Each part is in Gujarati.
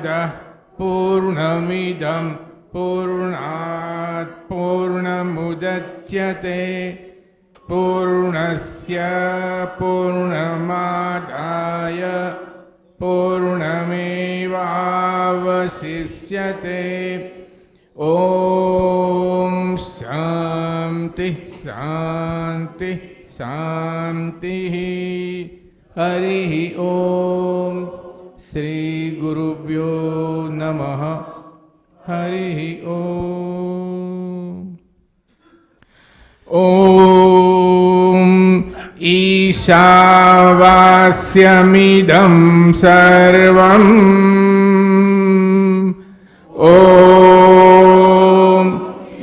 पूर्णमादाय पूर्णमिदं पूर्णात् पूर्णमुदच्यते पूर्णस्य पूर्णमादाय पूर्णमेवावशिष्यते। ॐ शान्ति शान्ति शान्तिः। हरिः ॐ। श्री गुरुभ्यो नमः। हरिः ॐ। ॐ ईशावास्यमिदं सर्वम् ॐ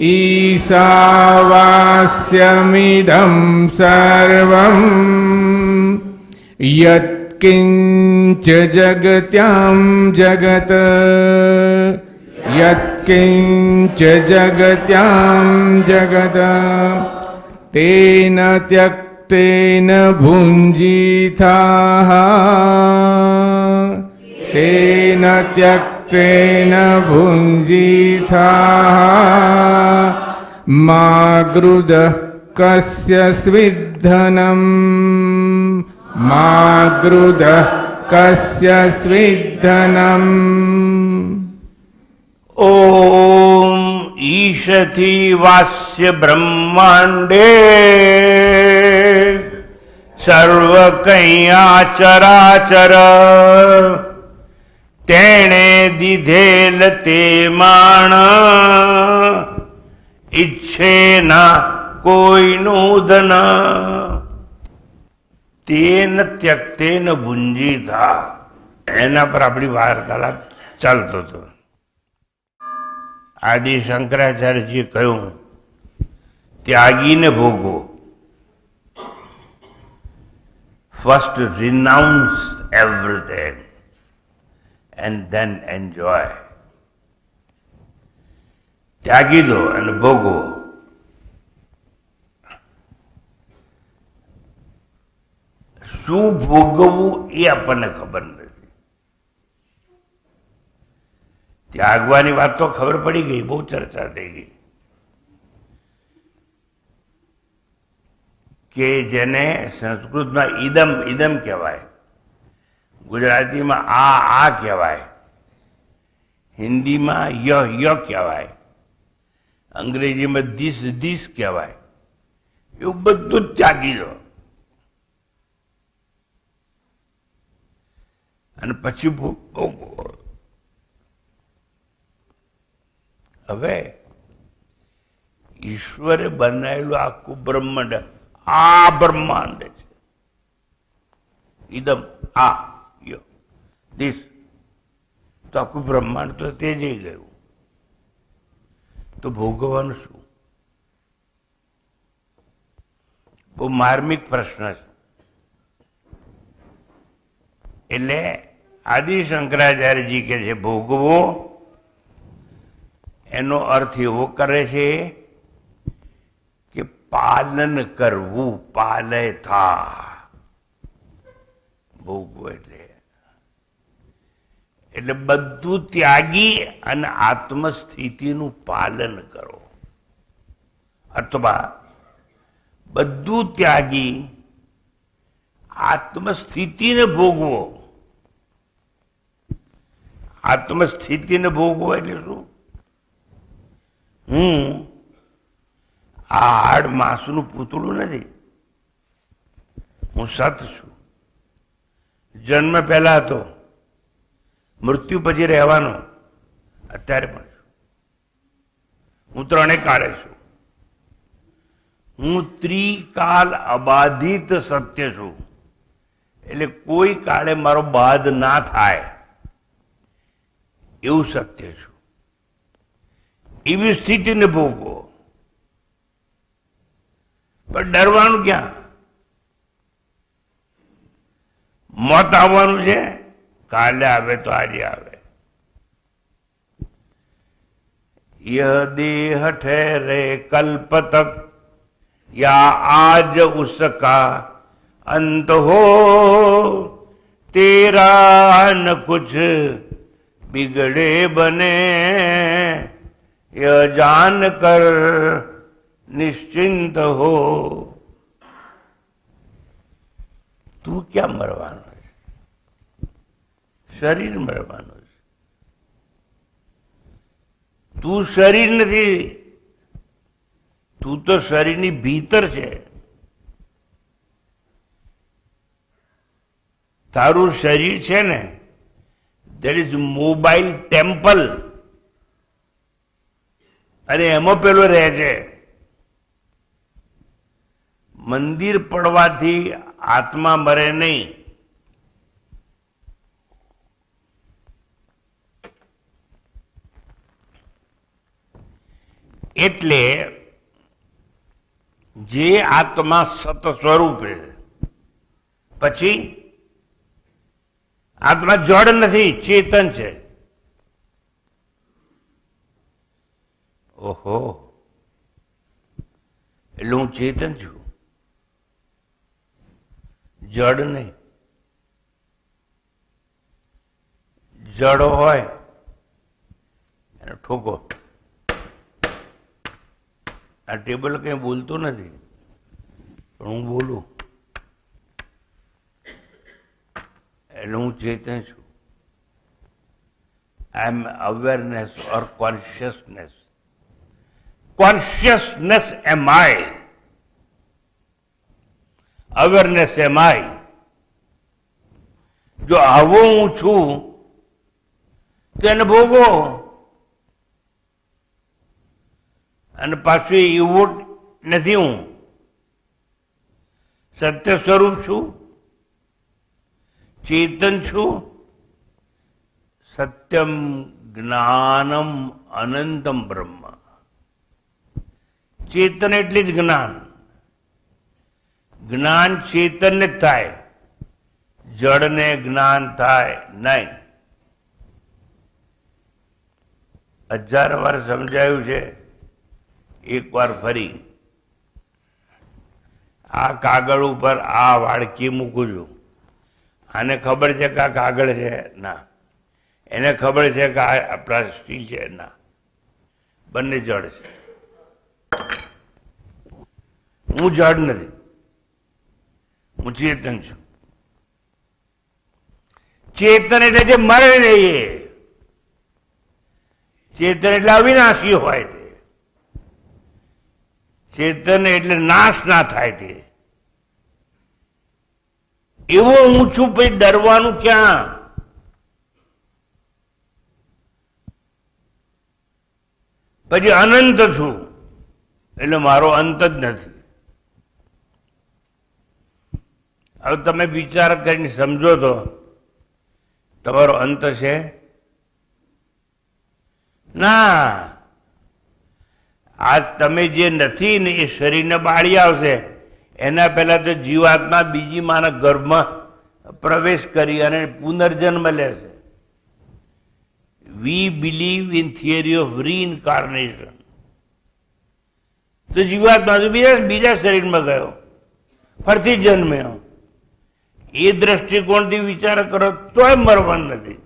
ईशावास्यमिदं सर्वम् यत्किञ्च जगत्यां जगत् यत्किञ्च जगत्यां जगत् तेन त्यक्तेन भुञ्जीथाः तेन त्यक्तेन भुञ्जीथाः मा गृधः कस्य स्विद्धनम् मा गृधः कस्य स्विद्धनम्। ओम ईशति वास्य ब्रह्मांडे सर्वकैया चराचर तेणे दिधेल ते माण इच्छे ना कोई नूदन तेन त्यक्तेन भुंजी था एना पर अपनी वार्तालाप चालतो હતો। आदि शंकराचार्य जी कहूं त्यागी ने भोगो। First renounce everything and then enjoy. त्यागी दो અને ભોગવો। શું ભોગવવું એ આપણને ખબર નથી। त्यागवानी बात तो खबर पड़ी गई, बहुत चर्चा થઈ ગઈ કે જેને સંસ્કૃતમાં ઈદમ ઈદમ કહેવાય, ગુજરાતીમાં આ કહેવાય, હિન્દીમાં ય કહેવાય, અંગ્રેજીમાં ધીસ કહેવાય, એવું બધું જ ત્યાગી દો અને પછી ભોગવો। હવે ઈશ્વરે બનાવેલું આખું બ્રહ્માંડ આ બ્રહ્માંડ છે। ઇદમ આ યો દિસ તો આખું બ્રહ્માંડ તો તે જઈ ગયું, તો ભોગવવાનું શું? બહુ માર્મિક પ્રશ્ન છે। એટલે આદિ શંકરાચાર્યજી કે છે ભોગવો એનો અર્થ એવો કરે છે કે પાલન કરવું, પાલે થા ભોગવું એટલે બધું ત્યાગી અને આત્મસ્થિતિનું પાલન કરો, અથવા બધું ત્યાગી આત્મસ્થિતિને ભોગવો। આત્મસ્થિતિને ભોગવો એટલે શું? હું આ હાડ માંસનું પૂતળું નથી, હું સત છું। જન્મ પહેલા હતો, મૃત્યુ પછી રહેવાનો, અત્યારે પણ છું। હું ત્રણે કાળે છું। હું ત્રિકાલ અબાધિત સત્ય છું, એટલે કોઈ કાળે મારો બાદ ના થાય એવું સત્ય છું। એવી સ્થિતિને ભોગવો, પણ ડરવાનું ક્યાં? મોત આવવાનું છે, કાલે આવે તો આજે આવે। यह देह ठहरे कल्प तक या आज उसका अंत हो, तेरा न कुछ बिगड़े बने यह जान कर निश्चिंत हो। તું ક્યાં મરવાનો છે? શરીર મરવાનું છે. તું શરીર નથી, તું તો શરીરની ભીતર છે. તારું શરીર છે ને, દેટ ઇઝ મોબાઈલ ટેમ્પલ, અને એમાં પેલો રહે છે. મંદિર પડવાથી આત્મા મરે નહીં. એટલે જે આત્મા સત સ્વરૂપ છે, પછી આત્મા જડ નથી, ચેતન છે. ઓહો, એટલે હું ચેતન છું, જડ નહીં. જડ હોય એને ઠોકો. આ ટેબલ કઈ બોલતું નથી, પણ હું બોલું એટલે હું ચેતન છું. આઈ એમ અવેરનેસ ઓર કોન્શિયસનેસ. કોન્શિયસનેસ એમ આઈ, અવેરનેસ એમ આઈ. જો આવો હું છું તો એને ભોગવો, અને પાછું એવું નથી. હું સત્ય સ્વરૂપ છું, ચેતન છું. સત્યમ જ્ઞાનમ અનંતમ બ્રહ્મ. ચેતન એટલે જ જ્ઞાન. જ્ઞાન ચેતનને જ થાય, જડને જ્ઞાન થાય નહીં. 1000 વાર સમજાયું છે, એક વાર ફરી. આ કાગળ ઉપર આ વાડકી મૂકું છું. આને ખબર છે કે આ કાગળ છે? ના. એને ખબર છે કે આ પ્લાસ્ટિક છે? ના. બંને જડ છે. હું જડ નથી, હું ચેતન છું. ચેતન એટલે જે મરે નહીં. ચેતન એટલે અવિનાશી હોય છે. ચેતન એટલે નાશ ના થાય તે. એવો હું છું, પછી ડરવાનું ક્યાં? પછી અનંત છું એટલે મારો અંત જ નથી. હવે તમે વિચાર કરીને સમજો તો તમારો અંત છે? ના. આજ તમે જે નથી ને એ શરીરને બાળી આવશે. એના પહેલા તો જીવાત્મા બીજી માના ગર્ભમાં પ્રવેશ કરી અને પુનર્જન્મ લેશે. We believe in theory of reincarnation. તો જીવાત્મા તો બીજા શરીરમાં ગયો, ફરીથી જન્મ્યો. એ દ્રષ્ટિકોણથી વિચાર કરો તોય મરવાનું નથી.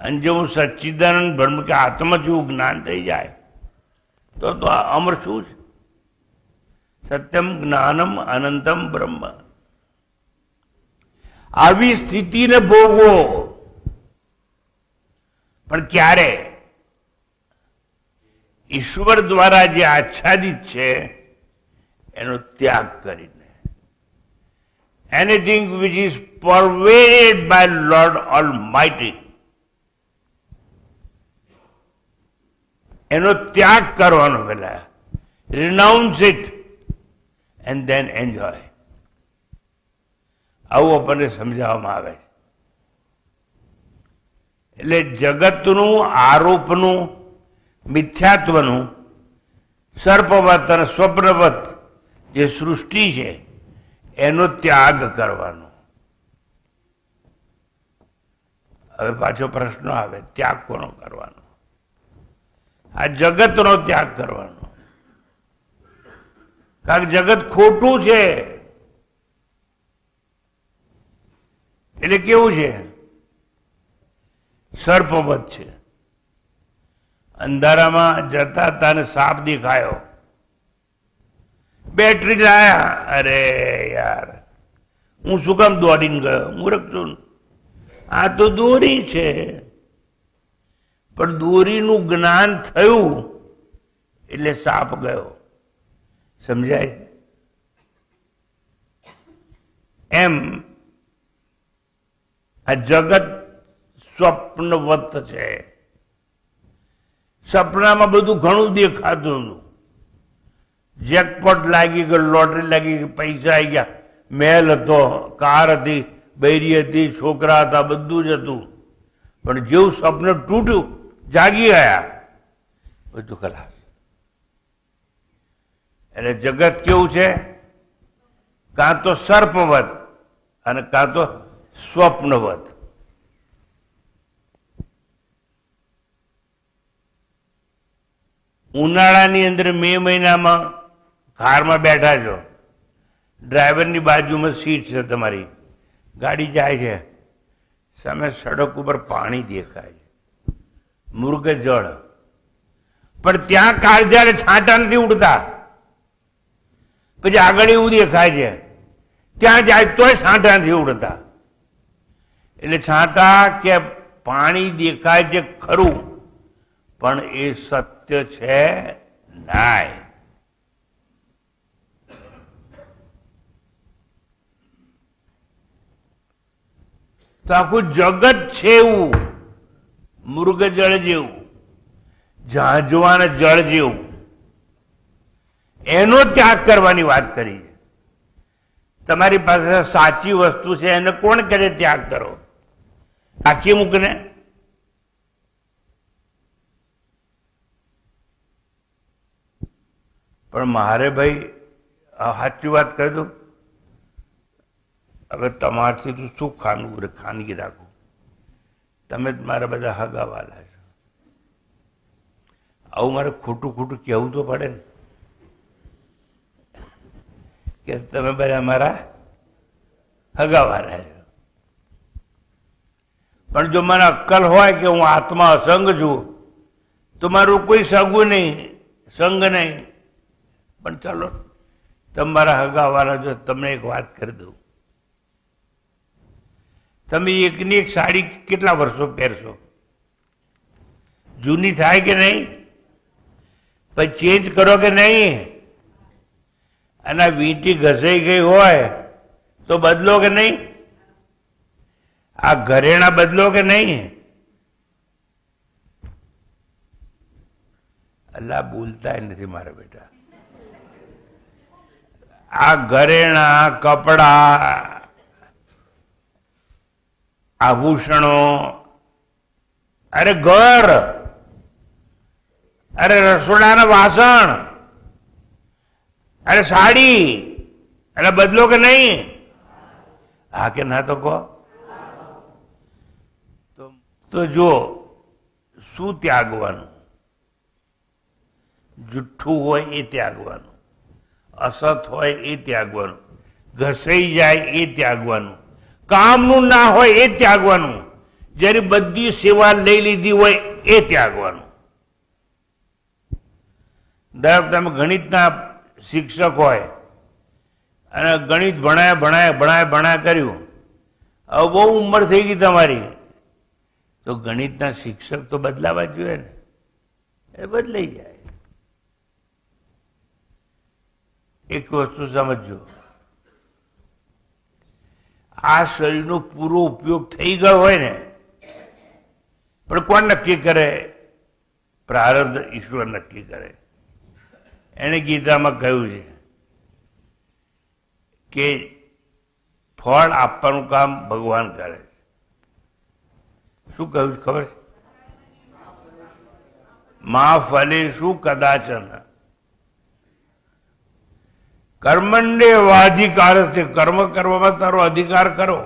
અને જો હું સચ્ચિદાનંદ બ્રહ્મ કે આત્મા જેવું જ્ઞાન થઈ જાય તો અમર શું છે? સત્યમ જ્ઞાનમ અનંતમ બ્રહ્મ. આવી સ્થિતિને ભોગવો, પણ ક્યારે? ઈશ્વર દ્વારા જે આચ્છાદિત છે એનો ત્યાગ કરીને. Anything which is pervaded by Lord Almighty, એનો ત્યાગ કરવાનો પહેલા. Renounce it and then enjoy. આવું આપણને સમજાવવામાં આવે છે. એટલે જગતનું, આરોપનું, મિથ્યાત્વનું, સર્પવત અને સ્વપ્નવત જે સૃષ્ટિ છે એનો ત્યાગ કરવાનો. હવે પાછો પ્રશ્ન આવે, ત્યાગ કોનો કરવાનો? આ જગતનો ત્યાગ કરવાનો. કારણ કે જગત ખોટું છે. એટલે કેવું છે? સર્પવત છે. અંધારામાં જતા હતા ને સાપ દેખાયો, બેટરી લાયા. અરે યાર, હું શું કામ દોડીને ગયો? મૂર્ખ છું. આ તો દોરી છે. પણ દોરીનું જ્ઞાન થયું એટલે સાપ ગયો. સમજાય? એમ આ જગત સ્વપ્નવત છે. સપનામાં બધું ઘણું દેખાતું હતું. જેકપોટ લાગી ગયો, લોટરી લાગી ગઈ, પૈસા આવી ગયા, મહેલ હતો, કાર હતી, બૈરી હતી, છોકરા હતા, બધું જ હતું. પણ જેવું સ્વપ્ન તૂટ્યું, જાગી ગયા, બધું ખલાસ. એટલે જગત કેવું છે? કાં તો સર્પવત અને કાં તો સ્વપ્નવત. ઉનાળાની અંદર મે મહિનામાં કારમાં બેઠા છો, ડ્રાઈવરની બાજુમાં સીટ છે તમારી, ગાડી જાય છે, સામે સડક ઉપર પાણી દેખાય છે, મૃગ જળ. પણ ત્યાં કાળજાને છાંટા નથી ઉડતા. પછી આગળ એવું દેખાય છે, ત્યાં જાય તોય છાંટા નથી ઉડતા. એટલે છાંટા કે પાણી દેખાય છે ખરું, પણ એ સત્ય છે નહીં. તો આખું જગત છે એવું, મૃગ જળ જેવું, ઝાંઝવાના જળ જેવું. એનો ત્યાગ કરવાની વાત કરી છે. તમારી પાસે સાચી વસ્તુ છે, એને કોણ કરે ત્યાગ કરો? રાખી મૂકને. પણ મારે ભાઈ સાચી વાત કહી દઉં, હવે તમારથી તો શું ખાનગી રાખું? તમે જ મારા બધા હગાવાલા છો. આવું મારે ખોટું ખોટું કહેવું તો પડે ને, કે તમે બધા મારા હગાવાલા છો. પણ જો મને અક્કલ હોય કે હું આત્મા અસંગ છું, તો મારું કોઈ સગું નહીં, સંગ નહીં. પણ ચાલો, તમારા હગાવાલા જો તમને એક વાત કરી દઉં. તમે એકની એક સાડી કેટલા વર્ષો પહેરશો? જૂની થાય કે નહીં? પછી ચેન્જ કરો કે નહીં? અને વીંટી ઘસાઈ ગઈ હોય તો બદલો કે નહીં? આ ઘરેણા બદલો કે નહીં? અલ્લાહ બોલતા નથી મારા બેટા. આ ઘરેણા, કપડા, આભૂષણો, અરે ઘર, અરે રસોડાના વાસણ, અરે સાડી, અરે બદલો કે નહીં? હા કે ના તો કહો. તો જો શું ત્યાગવાનું? જુઠ્ઠું હોય એ ત્યાગવાનું, અસત હોય એ ત્યાગવાનું, ઘસાઈ જાય એ ત્યાગવાનું, કામનું ના હોય એ ત્યાગવાનું, જ્યારે બધી સેવા લઈ લીધી હોય એ ત્યાગવાનું. ધારો તમે ગણિતના શિક્ષક હોય અને ગણિત ભણાય કર્યું, હવે બહુ ઉંમર થઈ ગઈ તમારી, તો ગણિતના શિક્ષક તો બદલાવા જોઈએ ને. એ બદલાઈ જાય. એક વસ્તુ સમજો, આ શરીરનો પૂરો ઉપયોગ થઈ ગયો હોય ને, પણ કોણ નક્કી કરે? પ્રારબ્ધ ઈશ્વર નક્કી કરે. એને ગીતામાં કહ્યું છે કે ફળ આપવાનું કામ ભગવાન કરે છે. શું કહ્યું છે ખબર છે? મા ફલેષુ કદાચન કર્મણ્યેવાધિકાર છે. કર્મ કરવામાં તારો અધિકાર કરો.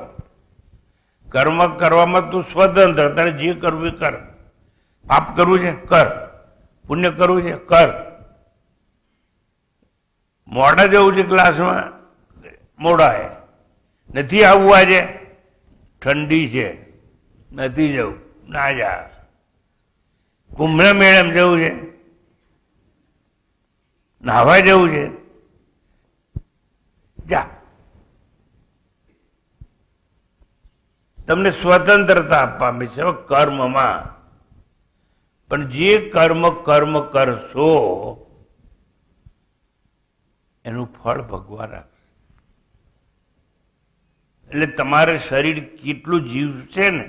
કર્મ કરવામાં તું સ્વતંત્ર, તારે જે કરવું એ કર. પાપ કરવું છે કર, પુણ્ય કરવું છે કર. મોડા જવું છે ક્લાસમાં, મોડા નથી આવવું, આજે ઠંડી છે નથી જવું, ના જા. કુંભ મેળામાં જવું છે, નાહવા જવું છે, જા. તમને સ્વતંત્રતા આપવામાં છે કર્મમાં, પણ જે કર્મ કરશો એનું ફળ ભગવાન આપશે. એટલે તમારે શરીર કેટલું જીવશે ને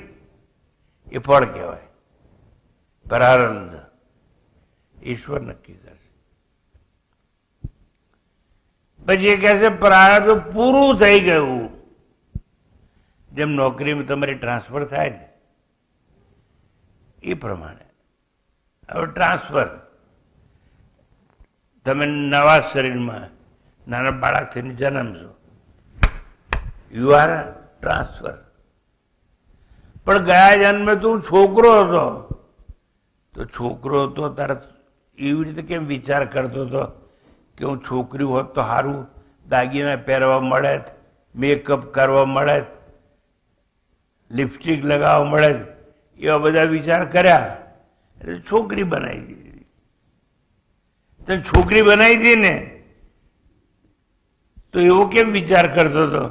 એ ફળ કહેવાય. પ્રારબ્ધ ઈશ્વર નક્કી કરશે. પછી એ કહે છે પ્રારબ્ધ પૂરું થઈ ગયું. જેમ નોકરીમાં તમારી ટ્રાન્સફર થાય ને એ પ્રમાણે હવે ટ્રાન્સફર, તમે નવા શરીરમાં નાના બાળક થઈને જન્મશો, યુ આર ટ્રાન્સફર. પણ ગયા જન્મે તું છોકરો હતો, તો છોકરો હતો તારે એવી રીતે કેમ વિચાર કરતો હતો કે હું છોકરી હોત તો સારું, દાગીના પહેરવા મળે, મેકઅપ કરવા મળે, લિપસ્ટિક લગાવવા મળે, એવા બધા વિચાર કર્યા એટલે છોકરી બનાવી દીધી. તો છોકરી બનાવી દીધી ને તો એવો કેમ વિચાર કરતો હતો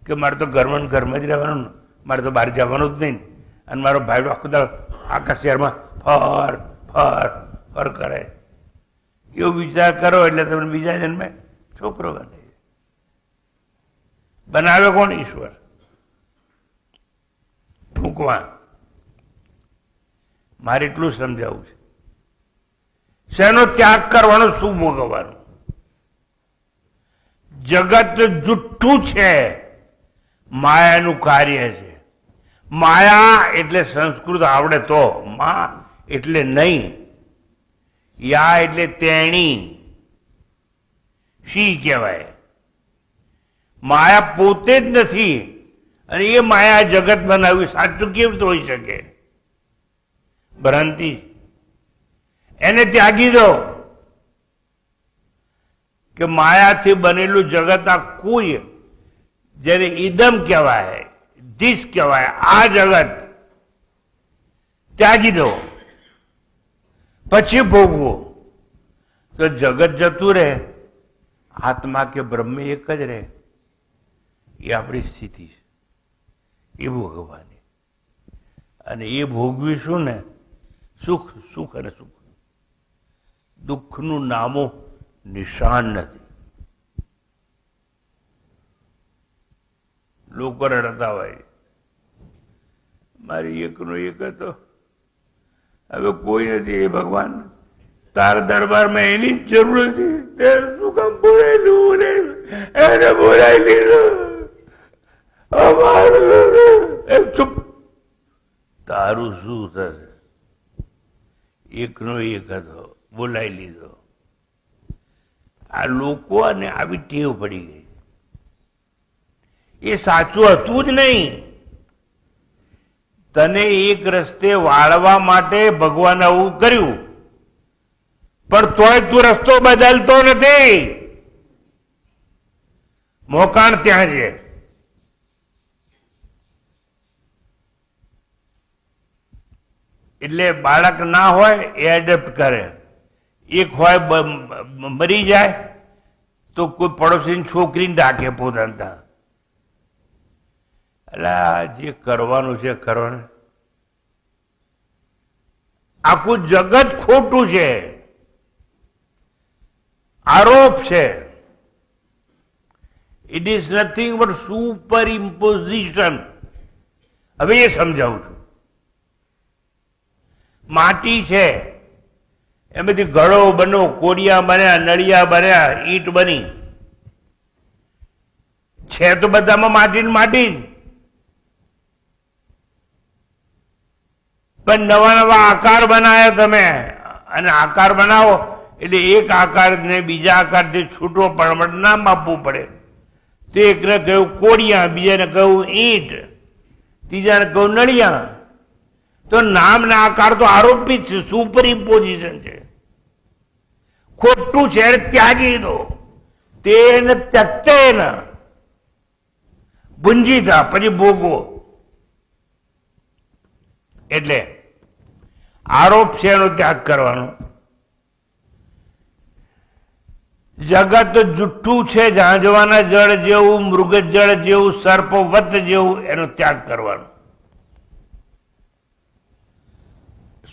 કે મારે તો ઘરમાં જ રહેવાનું, મારે તો બહાર જવાનું જ નહીં, અને મારો ભાઈ આખો દાડો આખા શહેરમાં ફર ફર ફર કરે. એવો વિચાર કરો એટલે તમને બીજા જન્મે છોકરો બનાવે કોણ? ઈશ્વર. ટૂંકમાં મારે એટલું સમજાવવું છે, શેનો ત્યાગ કરવાનો, શું ભોગવવાનું? જગત જુઠ્ઠું છે, માયાનું કાર્ય છે. માયા એટલે સંસ્કૃત આવડે તો, મા એટલે નહીં, યા એટલે તેણી, શી કહેવાય. માયા પોતે જ નથી, અને એ માયા જગત બનાવ્યું. સાચું કેવું તો હોઈ શકે? ભ્રાંતિ. એને ત્યાગી દો કે માયાથી બનેલું જગત આ કોઈ, જેને ઈદમ કહેવાય, ધીસ કહેવાય, આ જગત ત્યાગી દો, પછી ભોગવો. તો જગત જતું રહે, આત્મા કે બ્રહ્મ એક જ રહે. એ આપણી સ્થિતિ છે, એ ભોગવવાની. અને એ ભોગવીશું ને સુખ, સુખ અને સુખ. દુઃખનું નામો નિશાન નથી. લોકો રડતા હોય, મારી એકનો એક હતો, હવે કોઈ નથી. એ ભગવાન, તારા દરબારમાં એની જ જરૂર હતી, તે શું કામ બોલાયેલું ને એને બોલાવી લીધું. ચૂપ, તારું શું થશે? એકનો એક હતો, બોલાવી લીધો. આ લોકો અને આવી ટેવ પડી ગઈ. એ સાચું હતું જ નહીં. તને એક રસ્તે વાળવા માટે ભગવાન આવું કર્યું, પણ તોય તું રસ્તો બદલતો નથી. મોકાણ ત્યાં છે. એટલે બાળક ના હોય એ એડપ્ટ કરે. એક હોય મરી જાય તો કોઈ પડોશીની છોકરીને રાખે પોતાના. એટલે જે કરવાનું છે કરવાનું. આખું જગત ખોટું છે, આરોપ છે. It is nothing but superimposition. હવે એ સમજાવું છું. માટી છે, એમાંથી ઘડો બનો, કોડિયા બન્યા, નળિયા બન્યા, ઈંટ બની. છે તો બધામાં માટી ને માટી જ. પણ નવા નવા આકાર બનાવ્યા તમે, અને આકાર બનાવો એટલે એક આકારને બીજા આકારથી છૂટો પડે, નામ આપવું પડે. તે એકને કહ્યું કોડિયા, બીજાને કહ્યું ઈંટ, ત્રીજાને કહ્યું નળિયા. તો નામ ના આકાર તો આરોપિત છે, સુપર ઇમ્પોઝિશન છે. ખોટું છે ત્યાગી દો. તેને ત્યક્તેન ભુંજીતા, પછી ભોગવો. એટલે આરોપ છે એનો ત્યાગ કરવાનો. જગત જુઠ્ઠું છે, ઝાંઝવાના જળ જેવું, મૃગ જળ જેવું, સર્પવત જેવું, એનો ત્યાગ કરવાનો.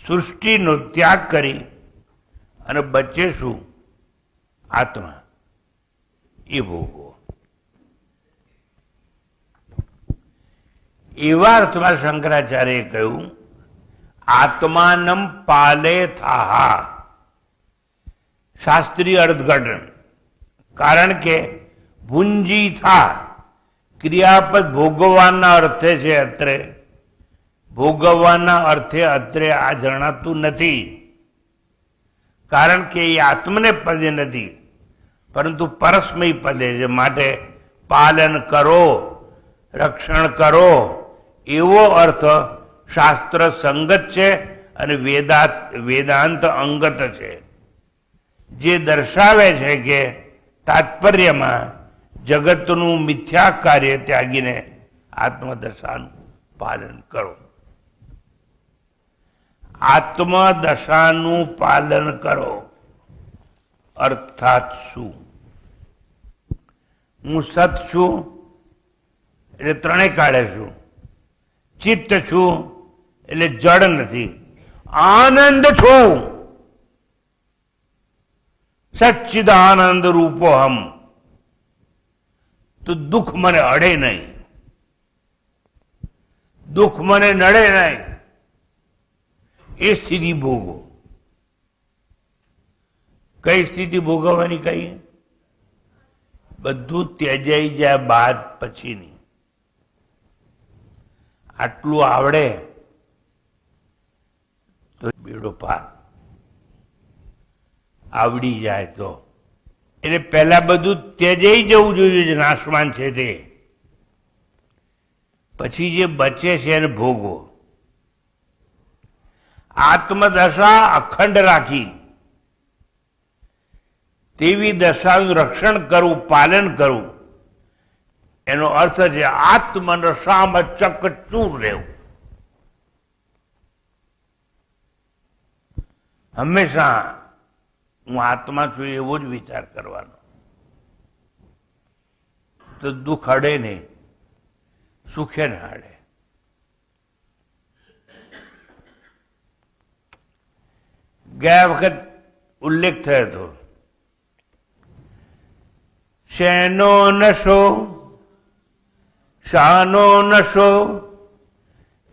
સૃષ્ટિનો ત્યાગ કરી અને બચે શું? આત્મા. એ ભોગવો. એવા અર્થમાં શંકરાચાર્યએ કહ્યું, આત્માનમ પાલે થાહા. શાસ્ત્રીય અર્થઘટન. કારણ કે ભુંજી થા ક્રિયાપદ ભોગવવાના અર્થે છે. અત્રે ભોગવવાના અર્થે અત્રે આ જણાતું નથી, કારણ કે એ આત્મને પદે નથી, પરંતુ પરસ્મય પદે છે. માટે પાલન કરો, રક્ષણ કરો એવો અર્થ શાસ્ત્ર સંગત છે અને વેદાંત અંગત છે, જે દર્શાવે છે કે તાત્પર્યમાં જગતનું મિથ્યા કાર્ય ત્યાગીને આત્મદશાનું પાલન કરો. આત્મદશાનું પાલન કરો અર્થાત શું? હું સત છું એટલે ત્રણેય કાળે છું. ચિત્ત છું એટલે જડ નથી. આનંદ છું, સચ્ચિદાનંદ રૂપો હમ, તો દુઃખ મને અડે નહીં, દુઃખ મને નડે નહીં. એ સ્થિતિ ભોગવો. કઈ સ્થિતિ ભોગવવાની કહીએ? બધું ત્યજાઈ જાય બાદ પછીની. આટલું આવડે તો બેડો પાર. આવડી જાય તો એટલે પહેલા બધું ત્યજાઈ જવું જોઈએ, જે નાશવાન છે તે. પછી જે બચે છે એને ભોગવો. આત્મદશા અખંડ રાખી તેવી દશાનું રક્ષણ કરવું, પાલન કરવું, એનો અર્થ છે આત્મનશામાં ચકચૂર રહેવું. હંમેશા હું આત્મા છું એવો જ વિચાર કરવાનો, તો દુઃખ અડે નહીં, સુખે ના અડે. ગયા વખત ઉલ્લેખ થયો હતો, શેનો નશો શાનો નશો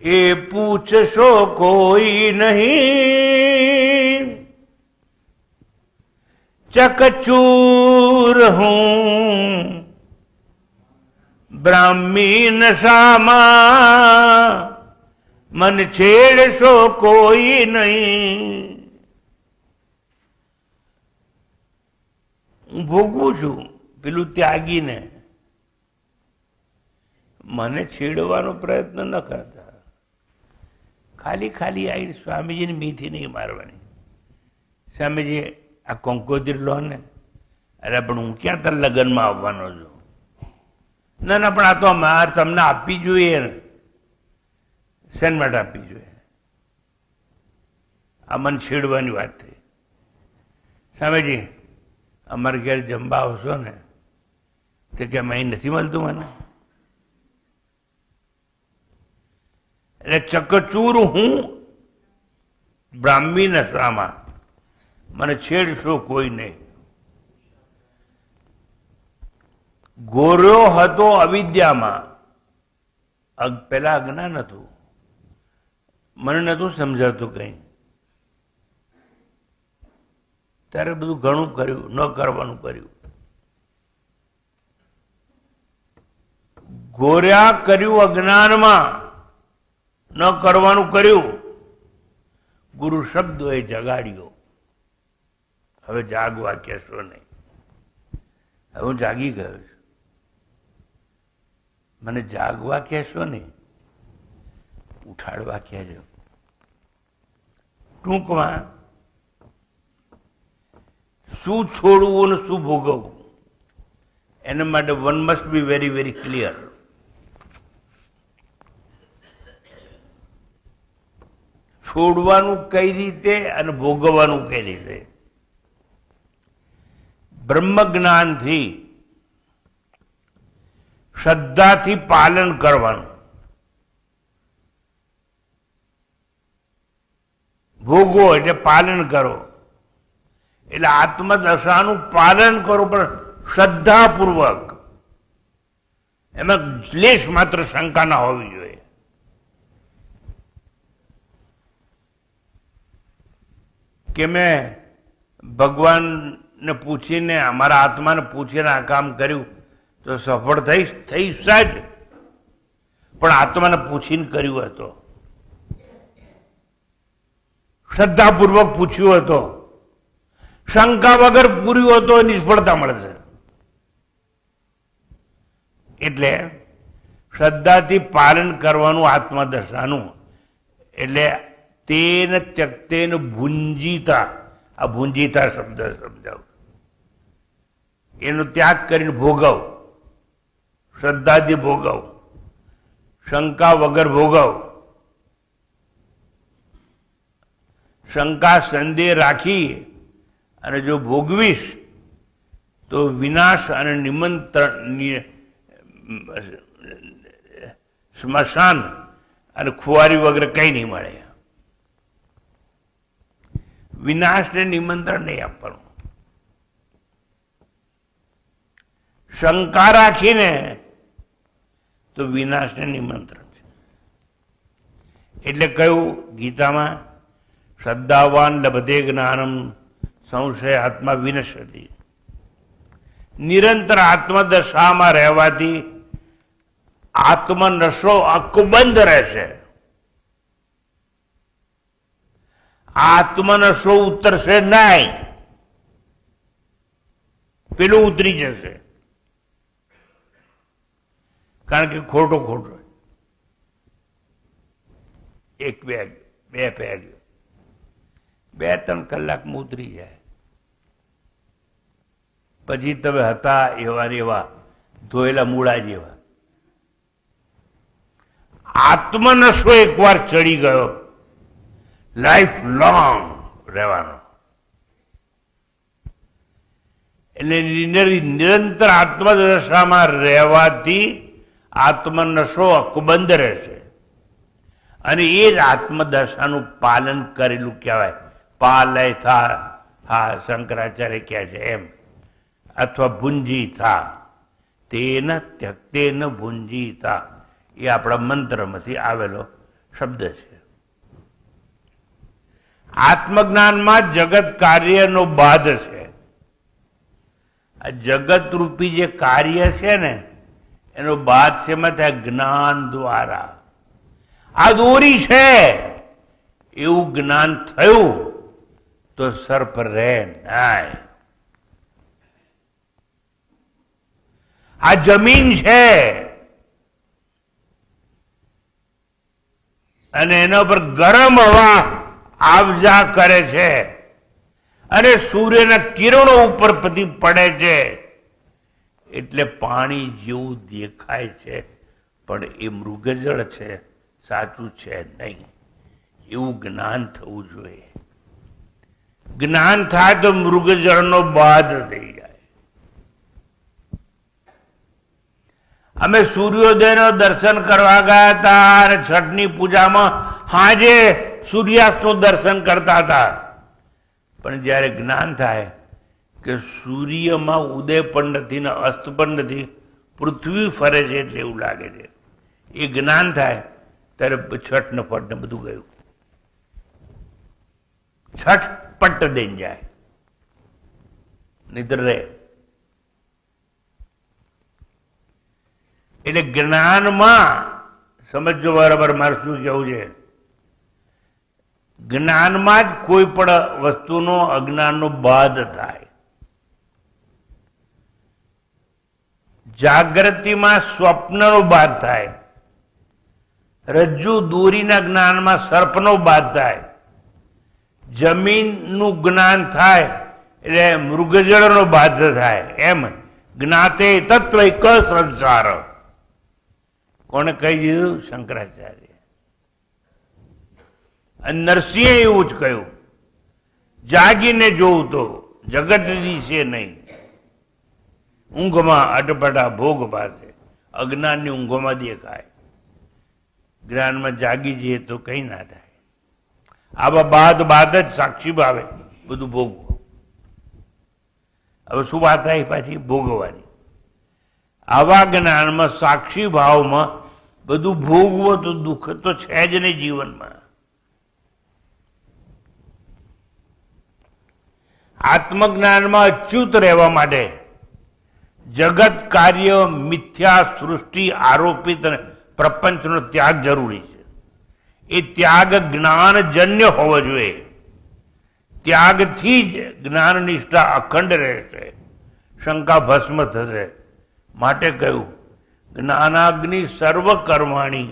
એ પૂછશો કોઈ નહીં. ચકચૂર હું બ્રાહ્મી નશામાં, મન છેડશો કોઈ નહીં. હું ભોગવું છું પેલું ત્યાગીને, મને છેડવાનો પ્રયત્ન ન કરતા. ખાલી ખાલી આવી સ્વામીજીની મીઠી નહીં મારવાની. સ્વામીજી આ કંકોત્રી લો ને. અરે પણ હું ક્યાં તાર લગ્નમાં આવવાનો છું? ના ના, પણ આ તો મારે તમને આપવી જોઈએ ને. શેન માટે આપવી જોઈએ? આ મને છેડવાની વાત થઈ. સ્વામીજી અમારે ઘેર જમવા આવશો ને, તો કે અહીં નથી મળતું મને. એટલે ચકચૂર હું બ્રાહ્મી નશામાં, મને છેડશો કોઈ નહીં. ગોર્યો હતો અવિદ્યામાં, પેલા અજ્ઞાન હતું, મને નતું સમજાતું કઈ. ત્યારે બધું ઘણું કર્યું, ન કરવાનું કર્યું. ગોર્યા કર્યું અજ્ઞાનમાં, ન કરવાનું કર્યું. ગુરુ શબ્દો એ જગાડ્યો. હવે જાગવા કહેશો નહીં. હવે હું જાગી ગયો છું. મને જાગવા કહેશો નહીં, ઉઠાડવા કહેજો. ટૂંકમાં શું છોડવું અને શું ભોગવવું, એના માટે one must be very very clear. છોડવાનું કઈ રીતે અને ભોગવવાનું કઈ રીતે. બ્રહ્મ જ્ઞાનથી શ્રદ્ધાથી પાલન કરવાનું, ભોગવો એટલે પાલન કરો, એટલે આત્મદશાનું પાલન કરો પણ શ્રદ્ધાપૂર્વક. એમાં લેશ માત્ર શંકા ના હોવી જોઈએ. કે મેં ભગવાનને પૂછીને, અમારા આત્માને પૂછીને આ કામ કર્યું તો સફળ થઈ સાહેબ, પણ આત્માને પૂછીને કર્યું હતો, શ્રદ્ધાપૂર્વક પૂછ્યું હતો, શંકા વગર પૂર્યું હતો, નિષ્ફળતા મળશે. એટલે શ્રદ્ધાથી પાલન કરવાનું આત્મદશાનું. એટલે તેન ત્યક્તેન ભુંજીતા, આ ભુંજીતા શબ્દ સમજાવું, એનો ત્યાગ કરીને ભોગવ, શ્રદ્ધાથી ભોગવ, શંકા વગર ભોગવ. શંકા સંદેહ રાખી અને જો ભોગવીશ તો વિનાશ અને નિમંત્રણ, સ્મશાન અને ખુવારી વગેરે કઈ નહીં મળે. વિનાશને નિમંત્રણ નહીં આપવાનું. શંકા રાખીને તો વિનાશને નિમંત્રણ છે. એટલે કયું ગીતામાં, શ્રદ્ધાવાન લભતે જ્ઞાનમ સંશય આત્મા વિનશ્યતિ. નિરંતર આત્મદશામાં રહેવાથી આત્મનશો અકબંધ રહેશે. આત્મનશો ઉતરશે નહીં, પેલું ઉતરી જશે. કારણ કે ખોટો એક બેગ, બે પેગ 2-3 કલાકમાં ઉતરી જાય. પછી તમે હતા એવા ને એવા ધોયેલા મૂળા જેવા. આત્મનશો એકવાર ચડી ગયો, લાઈફ લોંગ રહેવાનો. એટલે નિરંતર આત્મદશામાં રહેવાથી આત્મનશો અકબંધ રહેશે. અને એ જ આત્મદશાનું પાલન કરેલું કહેવાય. પાલય થા, હા શંકરાચાર્ય કહે છે એમ, અથવા ભુંજી થા, તેન ત્યક્તેન ભુંજી થા, એ આપણા મંત્રમાંથી આવેલો શબ્દ છે. આત્મજ્ઞાનમાં જગત કાર્યનો બાદ છે. આ જગત રૂપી જે કાર્ય છે ને એનો બાદ છે જ્ઞાન દ્વારા. આ દોરી છે એવું જ્ઞાન થયું તો સર્પ રહે નહીં. આ જમીન છે અને એના પર ગરમ હવા આવજા કરે છે અને સૂર્યના કિરણો ઉપર બધી પડે છે એટલે પાણી જેવું દેખાય છે, પણ એ મૃગજળ છે, સાચું છે નહીં. એવું જ્ઞાન થવું જોઈએ. જ્ઞાન થાય તો મૃગજળનો બાદ થઈ જાય. અમે સૂર્યોદયનો દર્શન કરવા ગયા હતા અને છઠની પૂજામાં હાજે સૂર્યાસ્તનું દર્શન કરતા હતા. પણ જ્યારે જ્ઞાન થાય કે સૂર્યમાં ઉદય પણ નથી ને અસ્ત પણ નથી, પૃથ્વી ફરે છે એટલે એવું લાગે છે, એ જ્ઞાન થાય ત્યારે છઠ ને પટ ને બધું ગયું. છઠ પટ્ટ દઈને જાય, નિદ્ર રહે. એટલે જ્ઞાનમાં સમજો બરાબર મારે શું કેવું છે. જ્ઞાનમાં જ કોઈ પણ વસ્તુનો અજ્ઞાનનો બાદ થાય. જાગૃતિમાં સ્વપ્નનો બાદ થાય. રજ્જુ દોરીના જ્ઞાનમાં સર્પનો બાદ થાય. જમીનનું જ્ઞાન થાય એટલે મૃગજળનો બાદ થાય. એમ જ્ઞાતે તત્વ એક સંસાર. કોને કહી દીધું? શંકરાચાર્ય. અને નરસિંહે એવું જ કહ્યું, જાગીને જોવું તો જગત દિશે નહીં, ઊંઘમાં અટપટા ભોગ પાસે, અજ્ઞાનની ઊંઘોમાં દેખાય, જ્ઞાનમાં જાગી જઈએ તો કઈ ના થાય. આવા બાદ જ સાક્ષી ભાવે બધું ભોગવું. હવે શું વાત આવી પાછી? ભોગવવાની. આવા જ્ઞાનમાં સાક્ષી ભાવમાં બધું ભોગવો તો દુઃખ તો છે જ નહીં જીવનમાં. આત્મજ્ઞાનમાં અચ્યુત રહેવા માટે જગત કાર્ય મિથ્યા સૃષ્ટિ આરોપિત અને પ્રપંચનો ત્યાગ જરૂરી છે. એ ત્યાગ જ્ઞાનજન્ય હોવો જોઈએ. ત્યાગથી જ જ્ઞાન નિષ્ઠા અખંડ રહેશે, શંકા ભસ્મ થશે. માટે કહ્યું, જ્ઞાનાગ્નિ સર્વ કર્માણી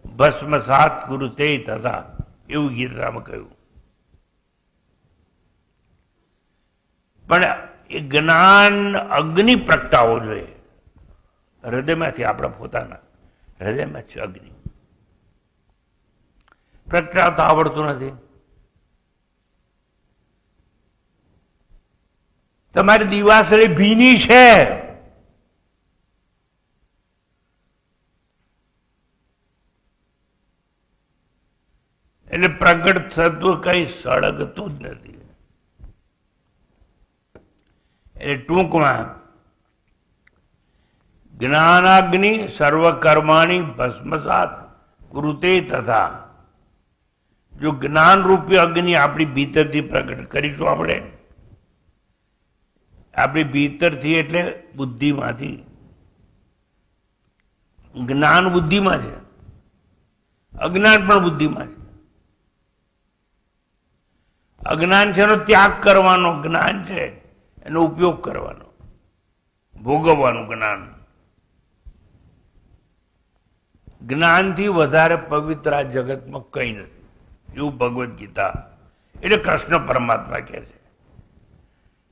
ભસ્મસાત કુરુતે તથા, એવું ગીતામાં કહ્યું. પણ એ જ્ઞાન અગ્નિ પ્રગટાવવો જોઈએ હૃદયમાંથી, આપણા પોતાના હૃદયમાં છે અગ્નિ. પ્રગટાવતા આવડતું નથી. તમારી દિવાસળી ભીની છે, એટલે પ્રગટ થતું કઈ સળગતું જ નથી. એટલે ટૂંકમાં જ્ઞાનાગ્નિ સર્વકર્માણી ભસ્મસાત કૃતે તથા, જો જ્ઞાન રૂપી અગ્નિ આપણી ભીતરથી પ્રગટ કરીશું, આપણી ભીતરથી એટલે બુદ્ધિમાંથી. જ્ઞાન બુદ્ધિમાં છે, અજ્ઞાન પણ બુદ્ધિમાં છે. અજ્ઞાન છે એનો ત્યાગ કરવાનો, જ્ઞાન છે એનો ઉપયોગ કરવાનો, ભોગવવાનું જ્ઞાન. જ્ઞાનથી વધારે પવિત્ર આ જગતમાં કઈ નથી, એવું ભગવદ્ ગીતા એટલે કૃષ્ણ પરમાત્મા કહે છે.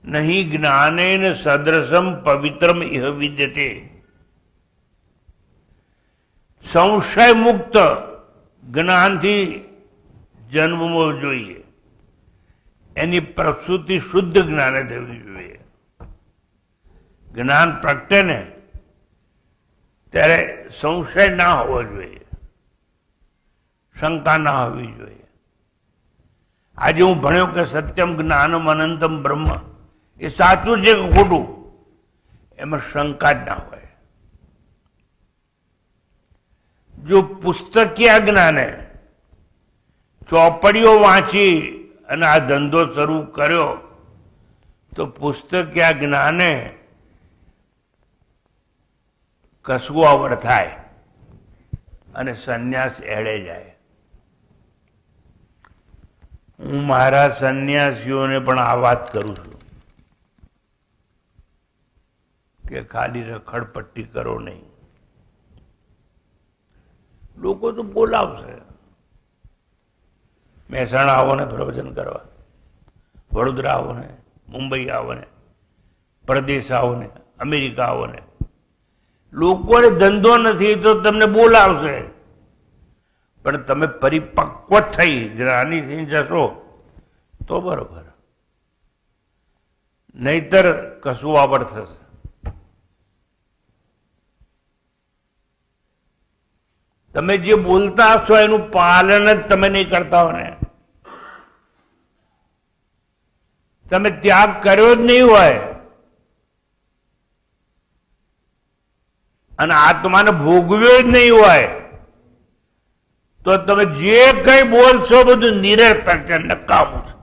નહીં જ્ઞાનેન સદૃશમ પવિત્રમ ઇહ વિદ્યતે. સંશય મુક્ત જ્ઞાનથી જન્મવો જોઈએ, એની પ્રસૂતિ શુદ્ધ જ્ઞાને થવી જોઈએ. જ્ઞાન પ્રગટે ને ત્યારે સંશય ના હોવો જોઈએ, શંકા ના હોવી જોઈએ. આજે હું ભણ્યો કે સત્યમ જ્ઞાનમ અનંતમ બ્રહ્મ, એ સાચું છે કે ખોટું, એમાં શંકા જ ના હોય. જો પુસ્તકીય જ્ઞાને ચોપડીઓ વાંચી અને આ ધંધો શરૂ કર્યો તો પુસ્તકીય જ્ઞાને કસવાવડ થાય અને સંન્યાસ એળે જાય. હું મારા સંન્યાસીઓને પણ આ વાત કરું છું કે ખાલી રખડપટ્ટી કરો નહીં. લોકો તો બોલાવશે, મહેસાણા આવો ને પ્રવચન કરવા, વડોદરા આવો ને, મુંબઈ આવો ને, પરદેશ આવો ને, અમેરિકા આવો ને. લોકોને ધંધો નથી તો તમને બોલાવશે, પણ તમે પરિપક્વ થઈ જ્ઞાની થઈ જશો તો બરોબર, નહીતર કશું આવડ થશે. તમે જે બોલતા હશો એનું પાલન જ તમે નહીં કરતા હો ને, તમે ત્યાગ કર્યો જ નહીં હોય અને આત્માને ભોગવ્યો જ નહીં હોય તો તમે જે કઈ બોલશો બધું નિરર્થક છે, નકામું છે.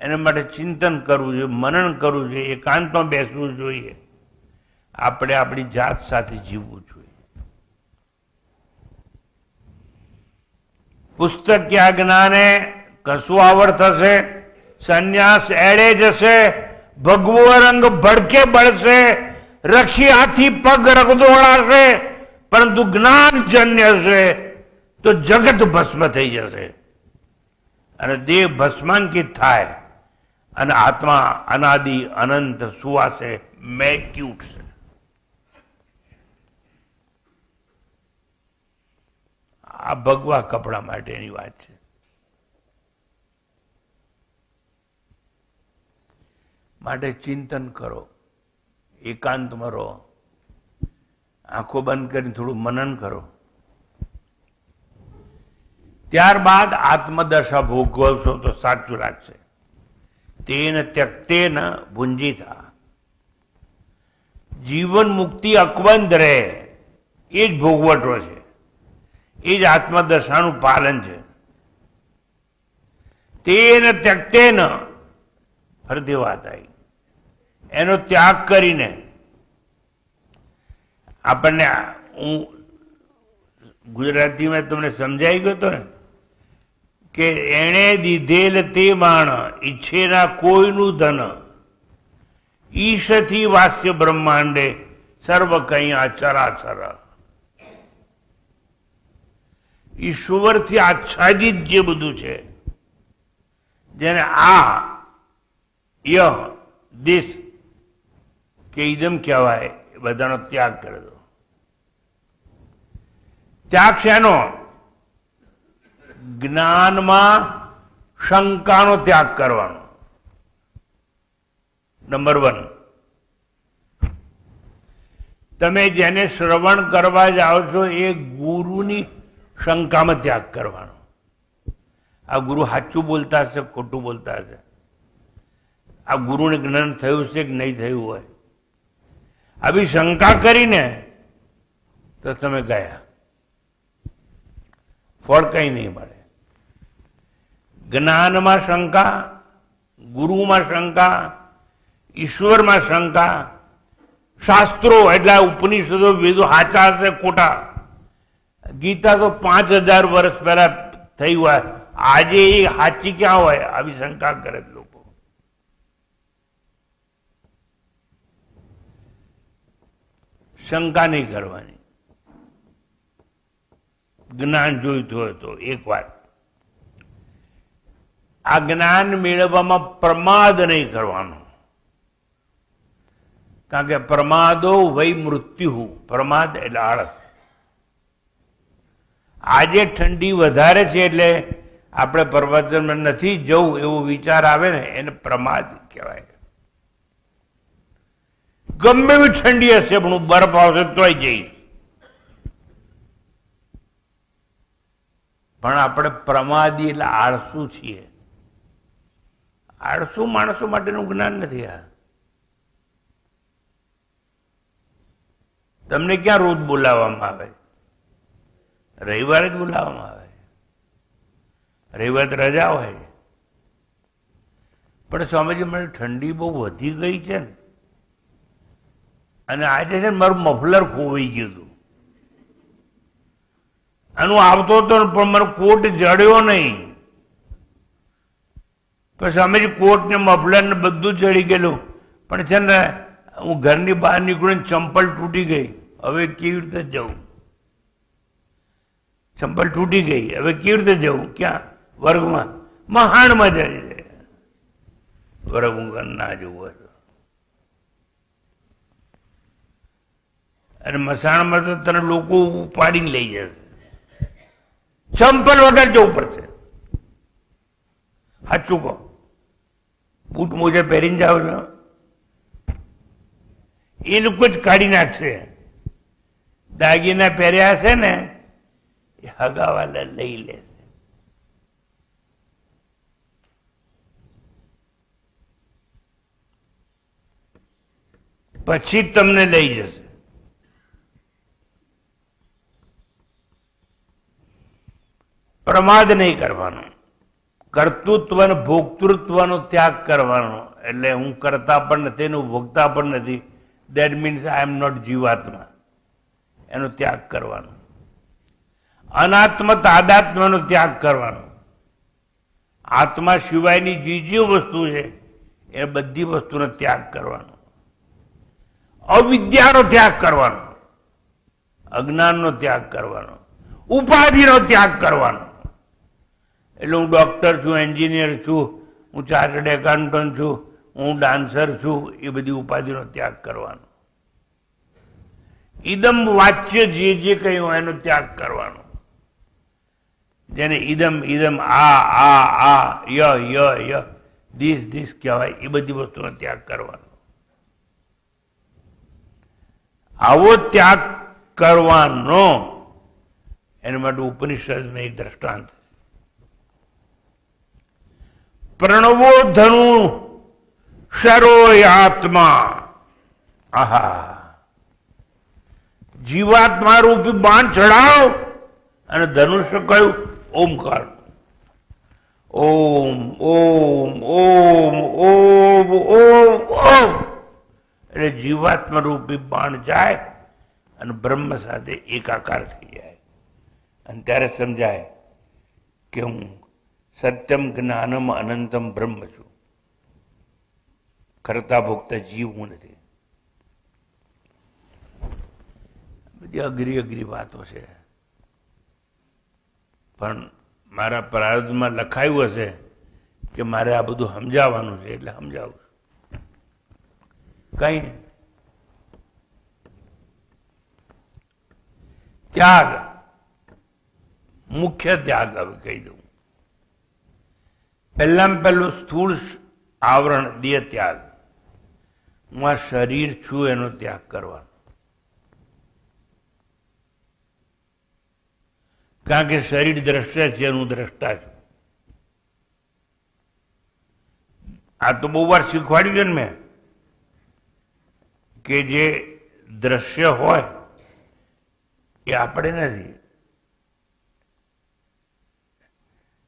એના માટે ચિંતન કરવું જોઈએ, મનન કરવું જોઈએ, એકાંતમાં બેસવું જોઈએ, આપણે આપણી જાત સાથે જીવવું જોઈએ. પુસ્તકીય જ્ઞાને કશું આવડ થશે, સંન્યાસ એળે જશે, ભગવો રંગ ભડકે બળશે, રખી હાથી પગ રગદોળાશે, પરંતુ જ્ઞાનજન્ય હશે તો જગત ભસ્મ થઈ જશે અને દેહ ભસ્માંકિત થાય અને આત્મા અનાદિ અનંત સુવાસે મહેકી ઉઠશે. આ ભગવા કપડા માટેની વાત છે. માટે ચિંતન કરો, એકાંતમાં રહો, આંખો બંધ કરીને થોડું મનન કરો. ત્યારબાદ આત્મદશા ભોગવશો તો સાચું લાગશે. તેન ત્યક્તેન ભુંજીતા. જીવન મુક્તિ અકબંધ રહે એ જ ભોગવટો છે, એ જ આત્મદશાનું પાલન છે. તેન ત્યક્તેન, ફરતી વાત આવી, એનો ત્યાગ કરીને આપણને, હું ગુજરાતીમાં તમને સમજાઈ ગયો હતો ને કે એણે દીધેલ તે માણ ઈચ્છેના કોઈનું ધન, ઈશથી વાસ્ય બ્રહ્માંડે સર્વ કંઈ ચરાચર. ઈશ્વરથી આચ્છાદિત જે બધું છે, જેને આ યહ દિસ કે ઇદમ કહેવાય, એ બધાનો ત્યાગ કરી દો. ત્યાગ શેનો? જ્ઞાનમાં શંકાનો ત્યાગ કરવાનો. નંબર 1, તમે જેને શ્રવણ કરવા જાઓ છો એ ગુરુની શંકામાં ત્યાગ કરવાનો. આ ગુરુ સાચું બોલતા હશે, ખોટું બોલતા હશે, આ ગુરુને જ્ઞાન થયું છે કે નહીં થયું હોય, આવી શંકા કરીને તો તમે ગયા, ફળ કંઈ નહીં મળે. જ્ઞાનમાં શંકા, ગુરુમાં શંકા, ઈશ્વરમાં શંકા, શાસ્ત્રો એટલે ઉપનિષદો વેદો સાચા હશે ખોટા. ગીતા તો 5000 વર્ષ પહેલા થઈ હોય, આજે એ સાચી ક્યાં હોય? આવી શંકા કરે લોકો. શંકા નહીં કરવાની. જ્ઞાન જોઈતું હોય તો એક વાત, આ જ્ઞાન મેળવવામાં પ્રમાદ નહીં કરવાનો. કારણ કે પ્રમાદો વૈ મૃત્યુ, પ્રમાદ એટલે આળસ. આજે ઠંડી વધારે છે એટલે આપણે પ્રવચનમાં નથી જવું એવો વિચાર આવે ને, એને પ્રમાદ કહેવાય. ગમે એવી ઠંડી હશે પણ હું બરફ આવશે તોય જઈશ, પણ આપણે પ્રમાદી એટલે આળસુ છીએ. આળસુ માણસો માટેનું જ્ઞાન નથી આ. તમને ક્યાં રોજ બોલાવવામાં આવે? રવિવારે જ બોલાવવામાં આવે. રવિવાર રજા હોય. પણ સ્વામીજી, મને ઠંડી બહુ વધી ગઈ છે ને, અને આજે છે ને મારું મફલર ખોવાઈ ગયું હતું, અને હું આવતો હતો પણ મારો કોટ જડ્યો નહીં. પછી સ્વામીજી કોટ ને મફલર ને બધું ચડી ગયેલું, પણ છે ને હું ઘરની બહાર નીકળીને ચંપલ તૂટી ગઈ. હવે કેવી રીતે જવું? ચંપલ તૂટી ગઈ, હવે કેવી રીતે જવું? ક્યાં? વર્ગમાં, મહાણમાં જાય. વર્ગ ના જવું હોય તો. અને મસાણમાં તો તને લોકો ઉપાડીને લઈ જશે. ચંપલ વગર જવું પડશે. સાચું કહો, બૂટ મોજા પહેરીને જાઓ છો, એ લોકો જ કાઢી નાખશે. દાગીના પહેર્યા હશે ને એ હગાવાલા લઈ લેશે. પછી તમને લઈ જશે. પ્રમાદ નહીં કરવાનો. કર્તૃત્વ અને ભોક્તૃત્વનો ત્યાગ કરવાનો. એટલે હું કરતા પણ નથી, હું ભોગતા પણ નથી. That means I am not જીવાત્મા. એનો ત્યાગ કરવાનો. અનાત્મ તાદાત્મ્યનો ત્યાગ કરવાનો. આત્મા સિવાયની જે વસ્તુ છે એ બધી વસ્તુનો ત્યાગ કરવાનો. અવિદ્યાનો ત્યાગ કરવાનો. અજ્ઞાનનો ત્યાગ કરવાનો. ઉપાધિનો ત્યાગ કરવાનો. એટલે હું ડોક્ટર છું, એન્જિનિયર છું, હું ચાર્ટર્ડ એકાઉન્ટન્ટ છું, હું ડાન્સર છું, એ બધી ઉપાધિનો ત્યાગ કરવાનો. ઇદમ વાચ્ય જે કંઈ હોય એનો ત્યાગ કરવાનો. જેને ઇદમ ઇદમ આ ય ય ય ધીસ કહેવાય, એ બધી વસ્તુનો ત્યાગ કરવાનો. આવો ત્યાગ કરવાનો, એના માટે ઉપનિષદમાં એક દ્રષ્ટાંત. પ્રણવો ધનુ શરોયાત્મા. આહા, જીવાત્મા રૂપી બાણ ચડાવ અને ધનુષ્ય કયું? ઓમકાર. ઓમ ઓમ ઓમ ઓમ ઓમ ઓમ એટલે જીવાત્મા રૂપી બાણ જાય અને બ્રહ્મ સાથે એકાકાર થઈ જાય. અને ત્યારે સમજાય કે હું સત્યમ જ્ઞાનમ અનંતમ બ્રહ્મ છું, કરતા ભોગતા જીવ હું નથી. બધી અઘરી અઘરી વાતો છે, પણ મારા પ્રારબ્ધમાં લખાયું હશે કે મારે આ બધું સમજાવવાનું છે એટલે સમજાવું છું. કઈ ત્યાગ, મુખ્ય ત્યાગ હવે કહી દઉં. પહેલામાં પહેલું સ્થૂળ આવરણ, દેહ ત્યાગ. હું આ શરીર છું એનો ત્યાગ કરવાનો. કારણ કે શરીર દ્રશ્ય છે, હું દ્રષ્ટા છું. આ તો બહુ વાર શીખવાડ્યું છે ને મેં, કે જે દ્રશ્ય હોય એ આપણે નથી.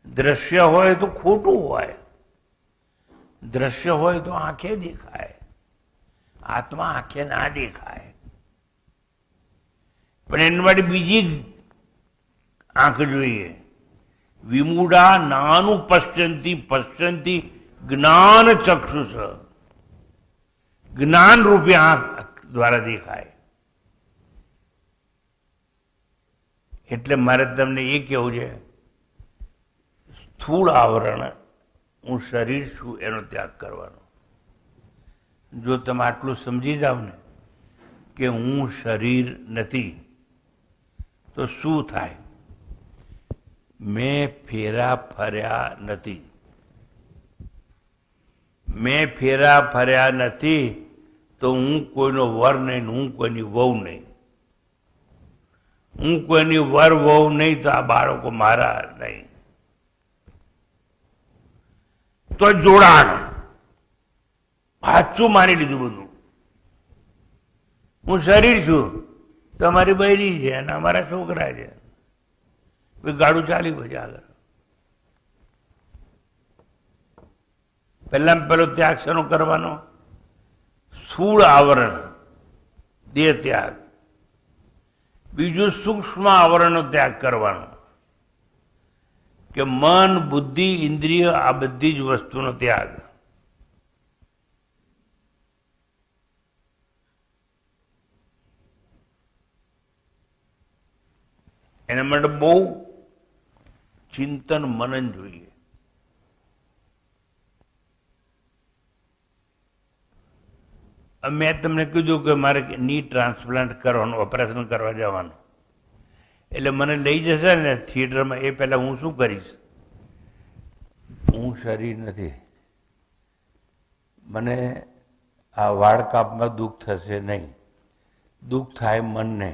દ્રશ્ય હોય તો ખોટું હોય, દ્રશ્ય હોય તો આંખે દેખાય, આત્મા આંખે ના દેખાય. પણ એના માટે બીજી આંખ જોઈએ. વિમૂઢા નાનું પશ્ચંતી જ્ઞાન ચક્ષુષ, જ્ઞાન રૂપી આંખ દ્વારા દેખાય. એટલે મારે તમને એ કહેવું છે, સ્થૂળ આવરણ, હું શરીર છું એનો ત્યાગ કરવાનો. જો તમે આટલું સમજી જાઓ ને કે હું શરીર નથી, તો શું થાય? મેં ફેરા ફર્યા નથી. મેં ફેરા ફર્યા નથી તો હું કોઈનો વર નહીં, હું કોઈની વહુ નહીં. હું કોઈની વર વહુ નહીં તો આ બાળકો મારા નહીં. તો જોડાણ સાચું માની લીધું બધું. હું શરીર છું તો અમારી બૈરી છે અને અમારા છોકરા છે, ગાડું ચાલી પછી આગળ. પહેલામાં પહેલો ત્યાગ શેનો કરવાનો? સ્થૂળ આવરણ, દેહ ત્યાગ. બીજું સૂક્ષ્મ આવરણનો ત્યાગ કરવાનો, કે મન, બુદ્ધિ, ઇન્દ્રિય, આ બધી જ વસ્તુનો ત્યાગ. એના માટે બહુ ચિંતન મનન જોઈએ. મેં તમને કીધું કે મારે ની ટ્રાન્સપ્લાન્ટ કરવાનું, ઓપરેશન કરવા જવાનું. એટલે મને લઈ જશે ને થિયેટરમાં, એ પહેલા હું શું કરીશ? હું શરીર નથી, મને આ વાળ કાપમાં દુઃખ થશે નહીં. દુઃખ થાય મનને,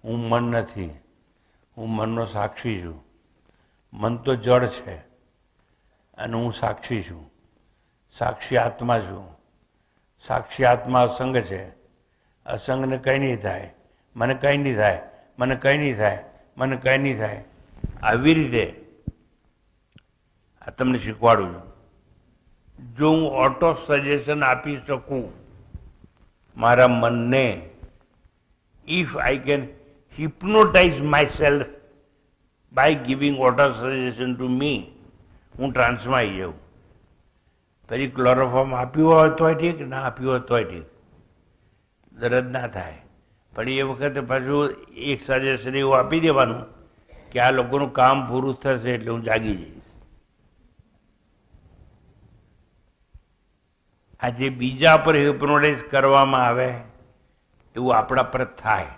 હું મન નથી, હું મનનો સાક્ષી છું. મન તો જડ છે અને હું સાક્ષી છું, સાક્ષી આત્મા છું. સાક્ષી આત્મા અસંગ છે, અસંગને કંઈ નહીં થાય, મને કંઈ નહીં થાય, મને કંઈ નહીં થાય, મને કંઈ નહીં થાય. આવી રીતે આ તમને શીખવાડું છું. જો હું ઓટો સજેશન આપી શકું મારા મનને, if I can hypnotize myself by giving auto suggestion to me, હું ટ્રાન્સમાં આવી જાઉં. પછી ક્લોરોફોર્મ આપ્યું હોય તોય ઠીક, ના આપ્યું હોય તોય ઠીક, દરદ ના થાય. પણ એ વખતે પાછું એક સજેશન એવું આપી દેવાનું કે આ લોકોનું કામ પૂરું થશે એટલે હું જાગી જઈશ. આ જે બીજા પર હિપ્નોટાઇઝ કરવામાં આવે એવું આપણા પર થાય.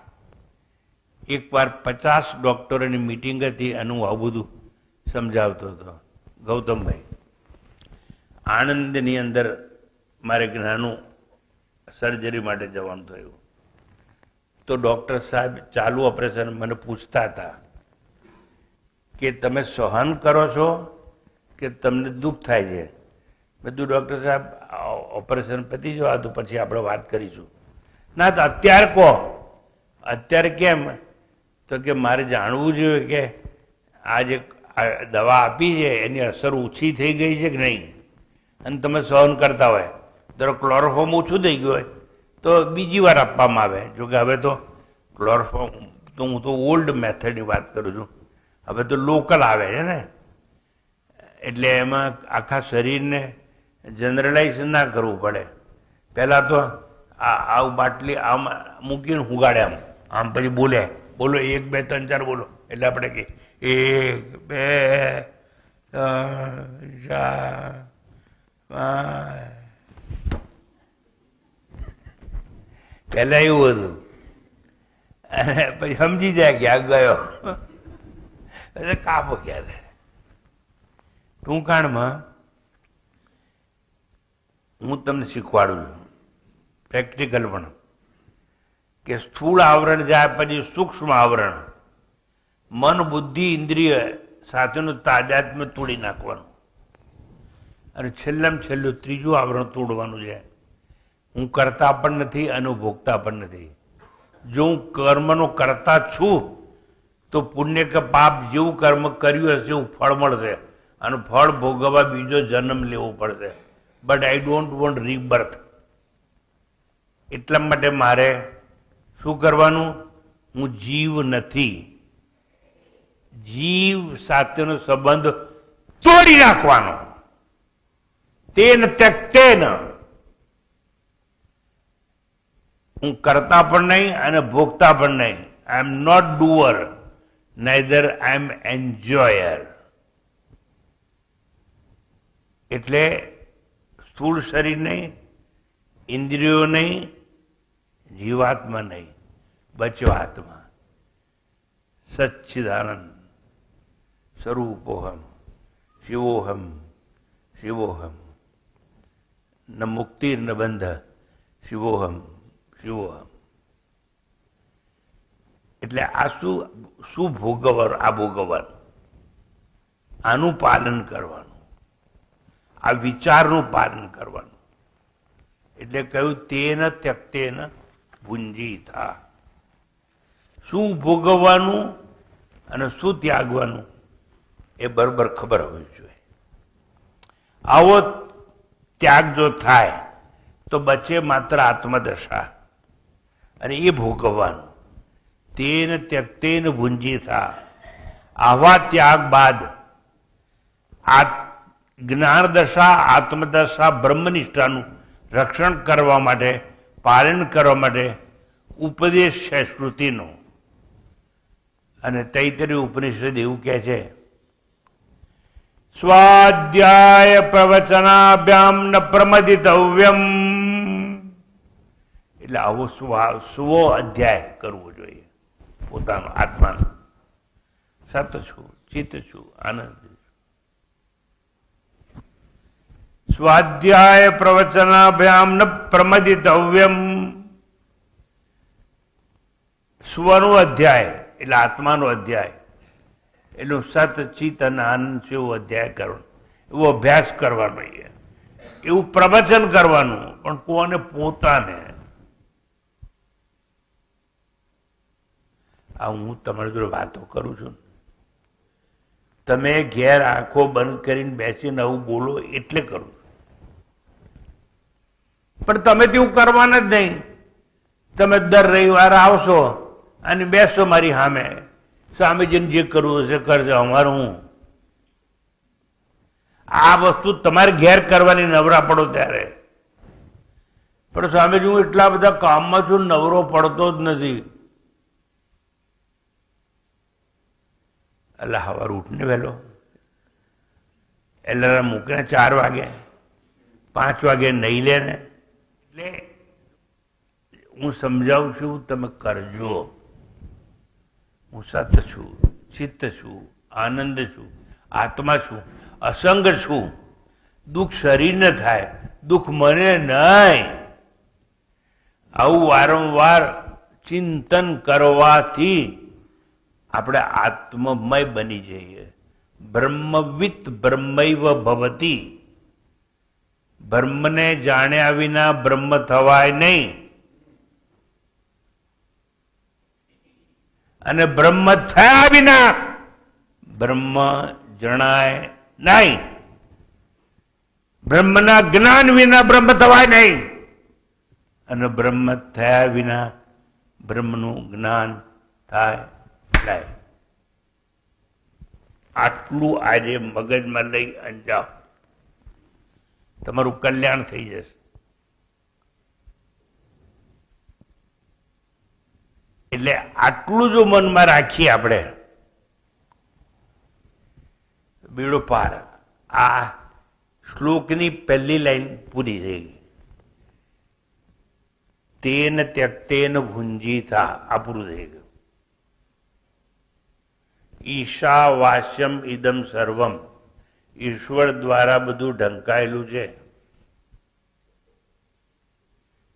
એકવાર 50 ડૉક્ટરોની મિટિંગ હતી અને હું આવું બધું સમજાવતો હતો. ગૌતમભાઈ, આણંદની અંદર મારે એક નાનું સર્જરી માટે જવાનું થયું, તો ડૉક્ટર સાહેબ ચાલુ ઓપરેશન મને પૂછતા હતા કે તમે સહન કરો છો કે તમને દુઃખ થાય છે? બધું ડૉક્ટર સાહેબ ઓપરેશન પતી જવા તો પછી આપણે વાત કરીશું. ના, તો અત્યારે કહો. અત્યારે કેમ? તો કે મારે જાણવું જોઈએ કે આ જે દવા આપી છે એની અસર ઓછી થઈ ગઈ છે કે નહીં, અને તમે સહન કરતા હોય. ધારો ક્લોરોફોર્મ ઓછું થઈ ગયું હોય તો બીજી વાર આપવામાં આવે. જોકે હવે તો ક્લોરોફોર્મ તો હું તો ઓલ્ડ મેથડની વાત કરું છું, હવે તો લોકલ આવે છે ને, એટલે એમાં આખા શરીરને જનરલાઇઝ ના કરવું પડે. પહેલાં તો આ બાટલી આમ મૂકીને ઉગાડે, આમ પછી બોલે, બોલો 1 2 3 4 બોલો, એટલે આપણે કે 1 2 3 4 5. પહેલા એવું હતું, અને પછી સમજી જાય કે આ ગયો એટલે કાપો ક્યારે. ટૂંકાણમાં હું તમને શીખવાડું છું, પ્રેક્ટિકલ પણ, કે સ્થૂળ આવરણ જાય પછી સૂક્ષ્મ આવરણ, મન બુદ્ધિ ઇન્દ્રિય સાથેનું તાદાત્મ્ય તોડી નાખવાનું, અને છેલ્લામાં છેલ્લું ત્રીજું આવરણ તોડવાનું છે. હું કરતા પણ નથી અને ભોગતા પણ નથી. જો હું કર્મનો કરતા છું તો પુણ્ય કે પાપ જેવું કર્મ કર્યું હશે એવું ફળ મળશે, અને ફળ ભોગવવા બીજો જન્મ લેવો પડશે. But I don't want rebirth. એટલા માટે મારે શું કરવાનું? હું જીવ નથી, જીવ સાથેનો સંબંધ તોડી નાખવાનો. તેન ત્યક્તેન. હું કરતા પણ નહીં અને ભોગતા પણ નહીં. I am not doer, neither I am enjoyer. એટલે સ્થૂળ શરીર નહીં, ઇન્દ્રિયો નહીં, જીવાત્મા નહીં, બચ્યો આત્મા. સચ્ચિદાનંદ સ્વરૂપોહમ શિવોહમ શિવોહમ. ન મુક્તિર ન બંધ શિવોહમ શિવોહમ. એટલે આ શું ભોગવવાનું? આ ભોગવવાનું, આનું પાલન કરવાનું, આ વિચારનું પાલન કરવાનું. એટલે કહ્યું તેન ત્યક્તેન ભુંજીતા. શું ભોગવવાનું અને શું ત્યાગવાનું એ બરોબર ખબર હોવી જોઈએ. આવો ત્યાગ જો થાય તો બચે માત્ર આત્મદશા, અને એ ભોગવવાનું. તેન ત્યક્તેન ભુંજીતા. આવા ત્યાગ બાદ આ જ્ઞાન દશા, આત્મદશા, બ્રહ્મનિષ્ઠાનું રક્ષણ કરવા માટે, પાલન કરવા માટે ઉપદેશ છે શ્રુતિનો. અને તૈત્તરીય ઉપનિષદ એવું કહે છે, સ્વાધ્યાય પ્રવચનાભ્યામ ન પ્રમદિતવ્યમ. એટલે આવો સ્વો અધ્યાય કરવો જોઈએ પોતાનો, આત્માનો. સત છું, ચિત્ત છું, આનંદ છું. સ્વાધ્યાય પ્રવચનાભ્યામ ન પ્રમદિતવ્યમ. સ્વનો અધ્યાય એટલે આત્માનો અધ્યાય, એનું સત ચિત્ત અને આનંદ છે એવો અધ્યાય કરવાનો, એવો અભ્યાસ કરવાનો, એવું પ્રવચન કરવાનું. પણ કોને? પોતાને. આ હું તમારી જોડે વાતો કરું છું, તમે ઘેર આંખો બંધ કરીને બેસીને આવું બોલો એટલે કરું. પણ તમે તેવું કરવાના જ નહીં. તમે દર રવિવારે આવશો અને બેસો મારી સામે, સામે જઈને જે કરવું હશે કરજો, અમારું હું. આ વસ્તુ તમારે ઘેર કરવાની, નવરા પડો ત્યારે. પણ સામે હું એટલા બધા કામમાં છું, નવરો પડતો જ નથી. એટલે સવાર ઉઠને વહેલો એલાર્મ મૂકીને 4 વાગે 5 વાગે નહીં લે ને. એટલે હું સમજાવું છું, તમે કરજો. હું સત છું, ચિત્ત છું, આનંદ છું. આત્મા છું, અસંગ છું, દુઃખ શરીરને થાય, દુઃખ મને નહીં. આવું વારંવાર ચિંતન કરવાથી આપણે આત્મમય બની જઈએ. બ્રહ્મવિત બ્રહ્મૈવ ભવતી. બ્રહ્મને જાણ્યા વિના બ્રહ્મ થવાય નહીં, અને બ્રહ્મ થયા વિના બ્રહ્મ જણાય નહીં. બ્રહ્મના જ્ઞાન વિના બ્રહ્મ થવાય નહીં, અને બ્રહ્મ થયા વિના બ્રહ્મનું જ્ઞાન થાય નહીં. આટલું આજે મગજમાં લઈ અંજાવ, તમારું કલ્યાણ થઈ જશે. એટલે આટલું જો મનમાં રાખીએ આપણે, બીડો પાર. આ શ્લોકની પહેલી લાઈન પૂરી થઈ ગઈ. તેન ત્યક્તેન ભુંજીતા, આ પૂરું થઈ ગયું. ઈશાવાસ્યમ ઇદમ સર્વમ, ઈશ્વર દ્વારા બધું ઢંકાયેલું છે.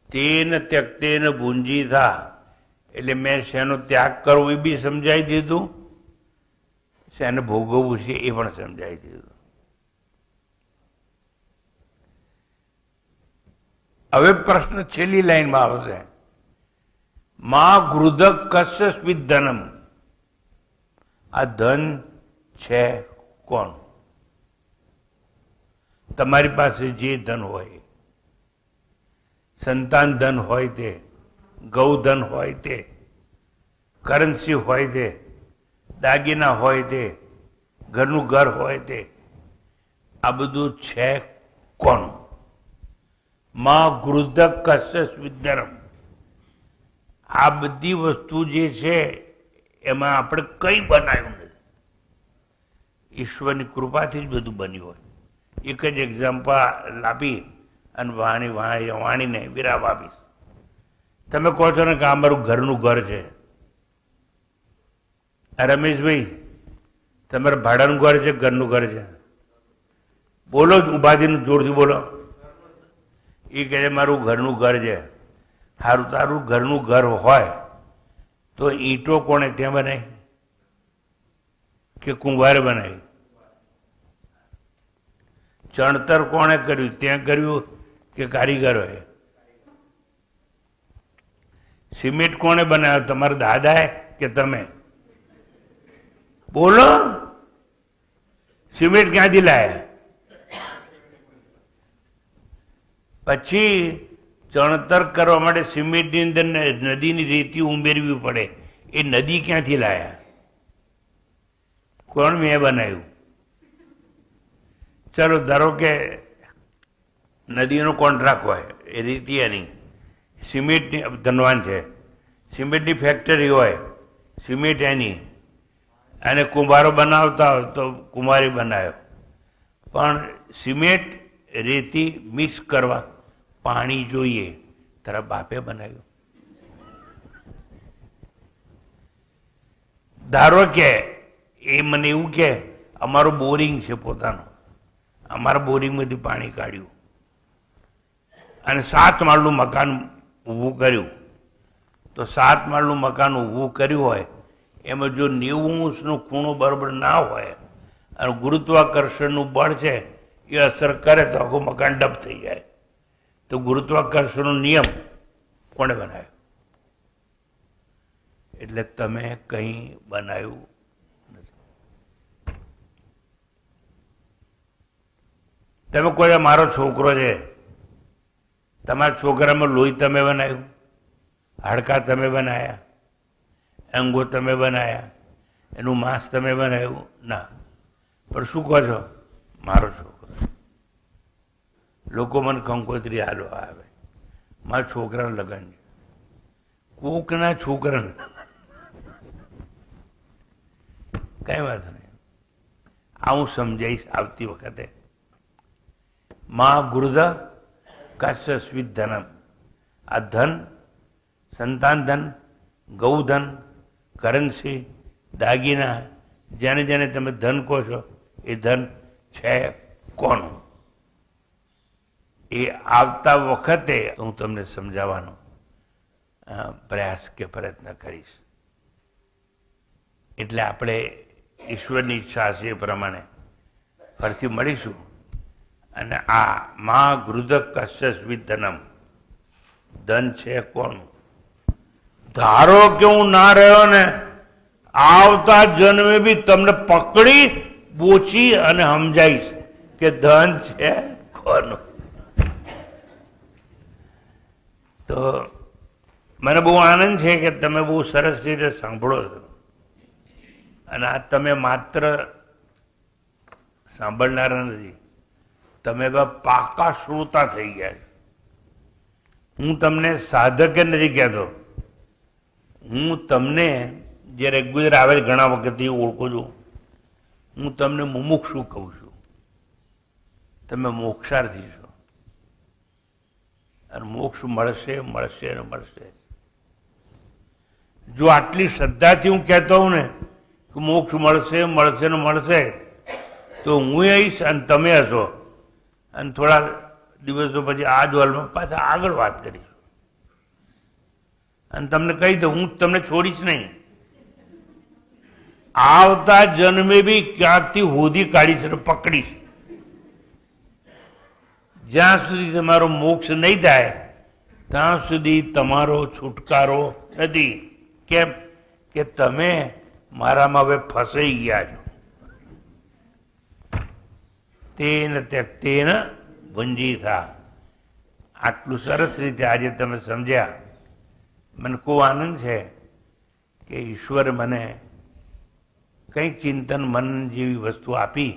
તેન ત્યક્તેન ભુંજીતા એટલે મેં શેનો ત્યાગ કરવો એ બી સમજાવી દીધું, શેને ભોગવવું છે એ પણ સમજાવી દીધું. હવે પ્રશ્ન છેલ્લી લાઈનમાં આવશે. માં ગૃધક કસ્ય સ્મિત ધનમ. આ ધન છે કોણ? તમારી પાસે જે ધન હોય, સંતાન ધન હોય તે, ગૌધન હોય તે, કરન્સી હોય તે, દાગીના હોય તે, ઘરનું ઘર હોય તે, આ બધું છે કોણ? માં ગૃધક કસ્ય સ્મિત ધનમ. આ બધી વસ્તુ જે છે એમાં આપણે કંઈ બનાવ્યું નથી, ઈશ્વરની કૃપાથી જ બધું બન્યું હોય. એક જ એક્ઝામ્પલ આપી અને વાણીને વિરામ આપીશ. તમે કહો છો ને કે આ મારું ઘરનું ઘર છે. રમેશભાઈ, તમારા ભાડાનું ઘર છે, ઘરનું ઘર છે? બોલો, ઉપાધિનું જોરથી બોલો. એ કહે છે મારું ઘરનું ઘર છે. સારું, તારું ઘરનું ઘર હોય તો ઈંટો કોણે ત્યાં બનાવી કે કુંભારે બનાવી? ચણતર કોણે કર્યું? ત્યાં કર્યું કે કારીગરોએ? સિમેન્ટ કોણે બનાવ્યો? તમારા દાદાએ કે તમે? બોલો, સિમેન્ટ ક્યાંથી લાયા? પછી ચણતર કરવા માટે સિમેન્ટની અંદર નદીની રેતી ઉમેરવી પડે. એ નદી ક્યાંથી લાયા? કોણ? મેં બનાવ્યું. ચલો, ધારો કે નદીનો કોન્ટ્રાક્ટ હોય, એ રેતી એની, સિમેન્ટની ધનવાન છે, સિમેન્ટની ફેક્ટરી હોય, સિમેન્ટ એની, અને કુંભારો બનાવતા હોય તો કુંભારી બનાવ્યો. પણ સિમેન્ટ રેતી મિક્સ કરવા પાણી જોઈએ, તારા બાપે બનાવ્યું. ધારો કે એ મને એવું કે અમારું બોરિંગ છે પોતાનું, અમારા બોરિંગમાંથી પાણી કાઢ્યું અને 7 માળનું મકાન ઊભું કર્યું. તો 7 માળનું મકાન ઊભું કર્યું હોય એમાં જો 90° ખૂણો બરાબર ના હોય અને ગુરુત્વાકર્ષણનું બળ છે એ અસર કરે તો આખું મકાન ડબ થઈ જાય. તો ગુરુત્વાકર્ષણનો નિયમ કોણે બનાવ્યો? એટલે તમે કંઈ બનાવ્યું નથી. તમે કોઈ મારો છોકરો છે, તમારા છોકરામાં લોહી તમે બનાવ્યું, હાડકાં તમે બનાવ્યા, અંગો તમે બનાવ્યા, એનું માંસ તમે બનાવ્યું? ના. પણ શું કહો છો? મારો છોકરો. લોકો મને કંકોત્રી હાલવા આવે, મારા છોકરાનું લગ્ન છે. કોકના છોકરાને કઈ વાત નહીં. આ હું સમજાઈશ આવતી વખતે. માં ગુરુધ કસ્ય સ્મિત ધનમ. આ ધન, સંતાન ધન, ગૌધન, કરન્સી, દાગીના, જેને જેને તમે ધન કહો છો એ ધન છે કોનું? એ આવતા વખતે હું તમને સમજાવવાનો પ્રયાસ કે પ્રયત્ન કરીશ. એટલે આપણે ઈશ્વરની ઈચ્છા છે એ પ્રમાણે ફરીથી મળીશું. અને આ મા ગૃધ કશ્ય વિધનમ, ધન છે કોનું? ધારો કે હું ના રહ્યો ને, આવતા જન્મે બી તમને પકડી બોચી અને સમજાઈશ કે ધન છે કોનું. તો મને બહુ આનંદ છે કે તમે બહુ સરસ રીતે સાંભળો છો. અને આ તમે માત્ર સાંભળનારા નથી, તમે પાકા શ્રોતા થઈ ગયા છો. હું તમને સાધકે નથી કહેતો, હું તમને જે રેગ્યુલર આવે ઘણા વખતથી ઓળખું છું, હું તમને મુમુક્ષુ કહું છું. તમે મોક્ષાર્થી છો અને મોક્ષ મળશે મળશે ને મળશે. જો આટલી શ્રદ્ધાથી હું કહેતો હોઉં ને કે મોક્ષ મળશે મળશે ને મળશે, તો હું આવીશ અને તમે હશો અને થોડા દિવસો પછી આ જ હોલમાં પાછા આગળ વાત કરીશું અને તમને કહી દઉં હું તમને છોડીશ નહીં. આવતા જન્મે બી ક્યાંકથી હોધી કાઢીશ અને પકડીશ. જ્યાં સુધી તમારો મોક્ષ નહીં થાય ત્યાં સુધી તમારો છુટકારો નથી. કેમ કે તમે મારામાં હવે ફસાઈ ગયા છો. તેન ત્યક્તેન ભુંજીથા. આટલું સરસ રીતે આજે તમે સમજ્યા. મને ખૂબ આનંદ છે કે ઈશ્વરે મને કંઈક ચિંતન મન જેવી વસ્તુ આપી,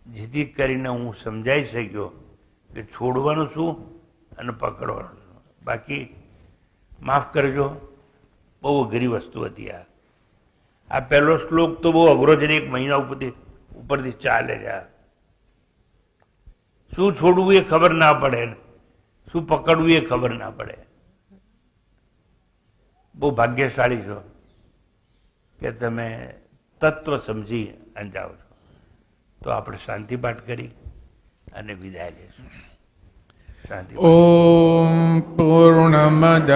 જેથી કરીને હું સમજાઈ શક્યો કે છોડવાનું શું અને પકડવાનું શું. બાકી માફ કરજો, બહુ અઘરી વસ્તુ હતી આ પહેલો શ્લોક તો બહુ અઘરો છે. 1 મહિના ઉપરથી ચાલે છે. શું છોડવું એ ખબર ના પડે, શું પકડવું એ ખબર ના પડે. બહુ ભાગ્યશાળી છો કે તમે તત્વ સમજી અને જાઓ છો. તો આપણે શાંતિ પાઠ કરી અને વિદાય લઈશું. શાંતિ. ઓમ પૂર્ણમદ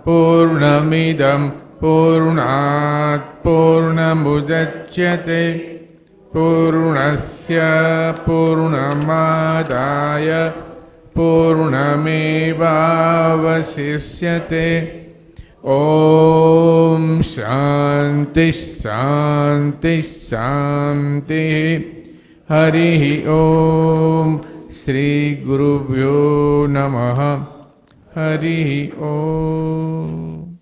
પૂર્ણમિદમ પૂર્ણાત પૂર્ણમુદચ્યતે પૂર્ણસ્ય પૂર્ણમાદાય પૂર્ણમેવાવશિષ્યતે. ઓમ શાંતિ શાંતિ શાંતિ. હરિ ઓમ. શ્રી ગુરુભ્યો નમઃ. હરિ ઓમ.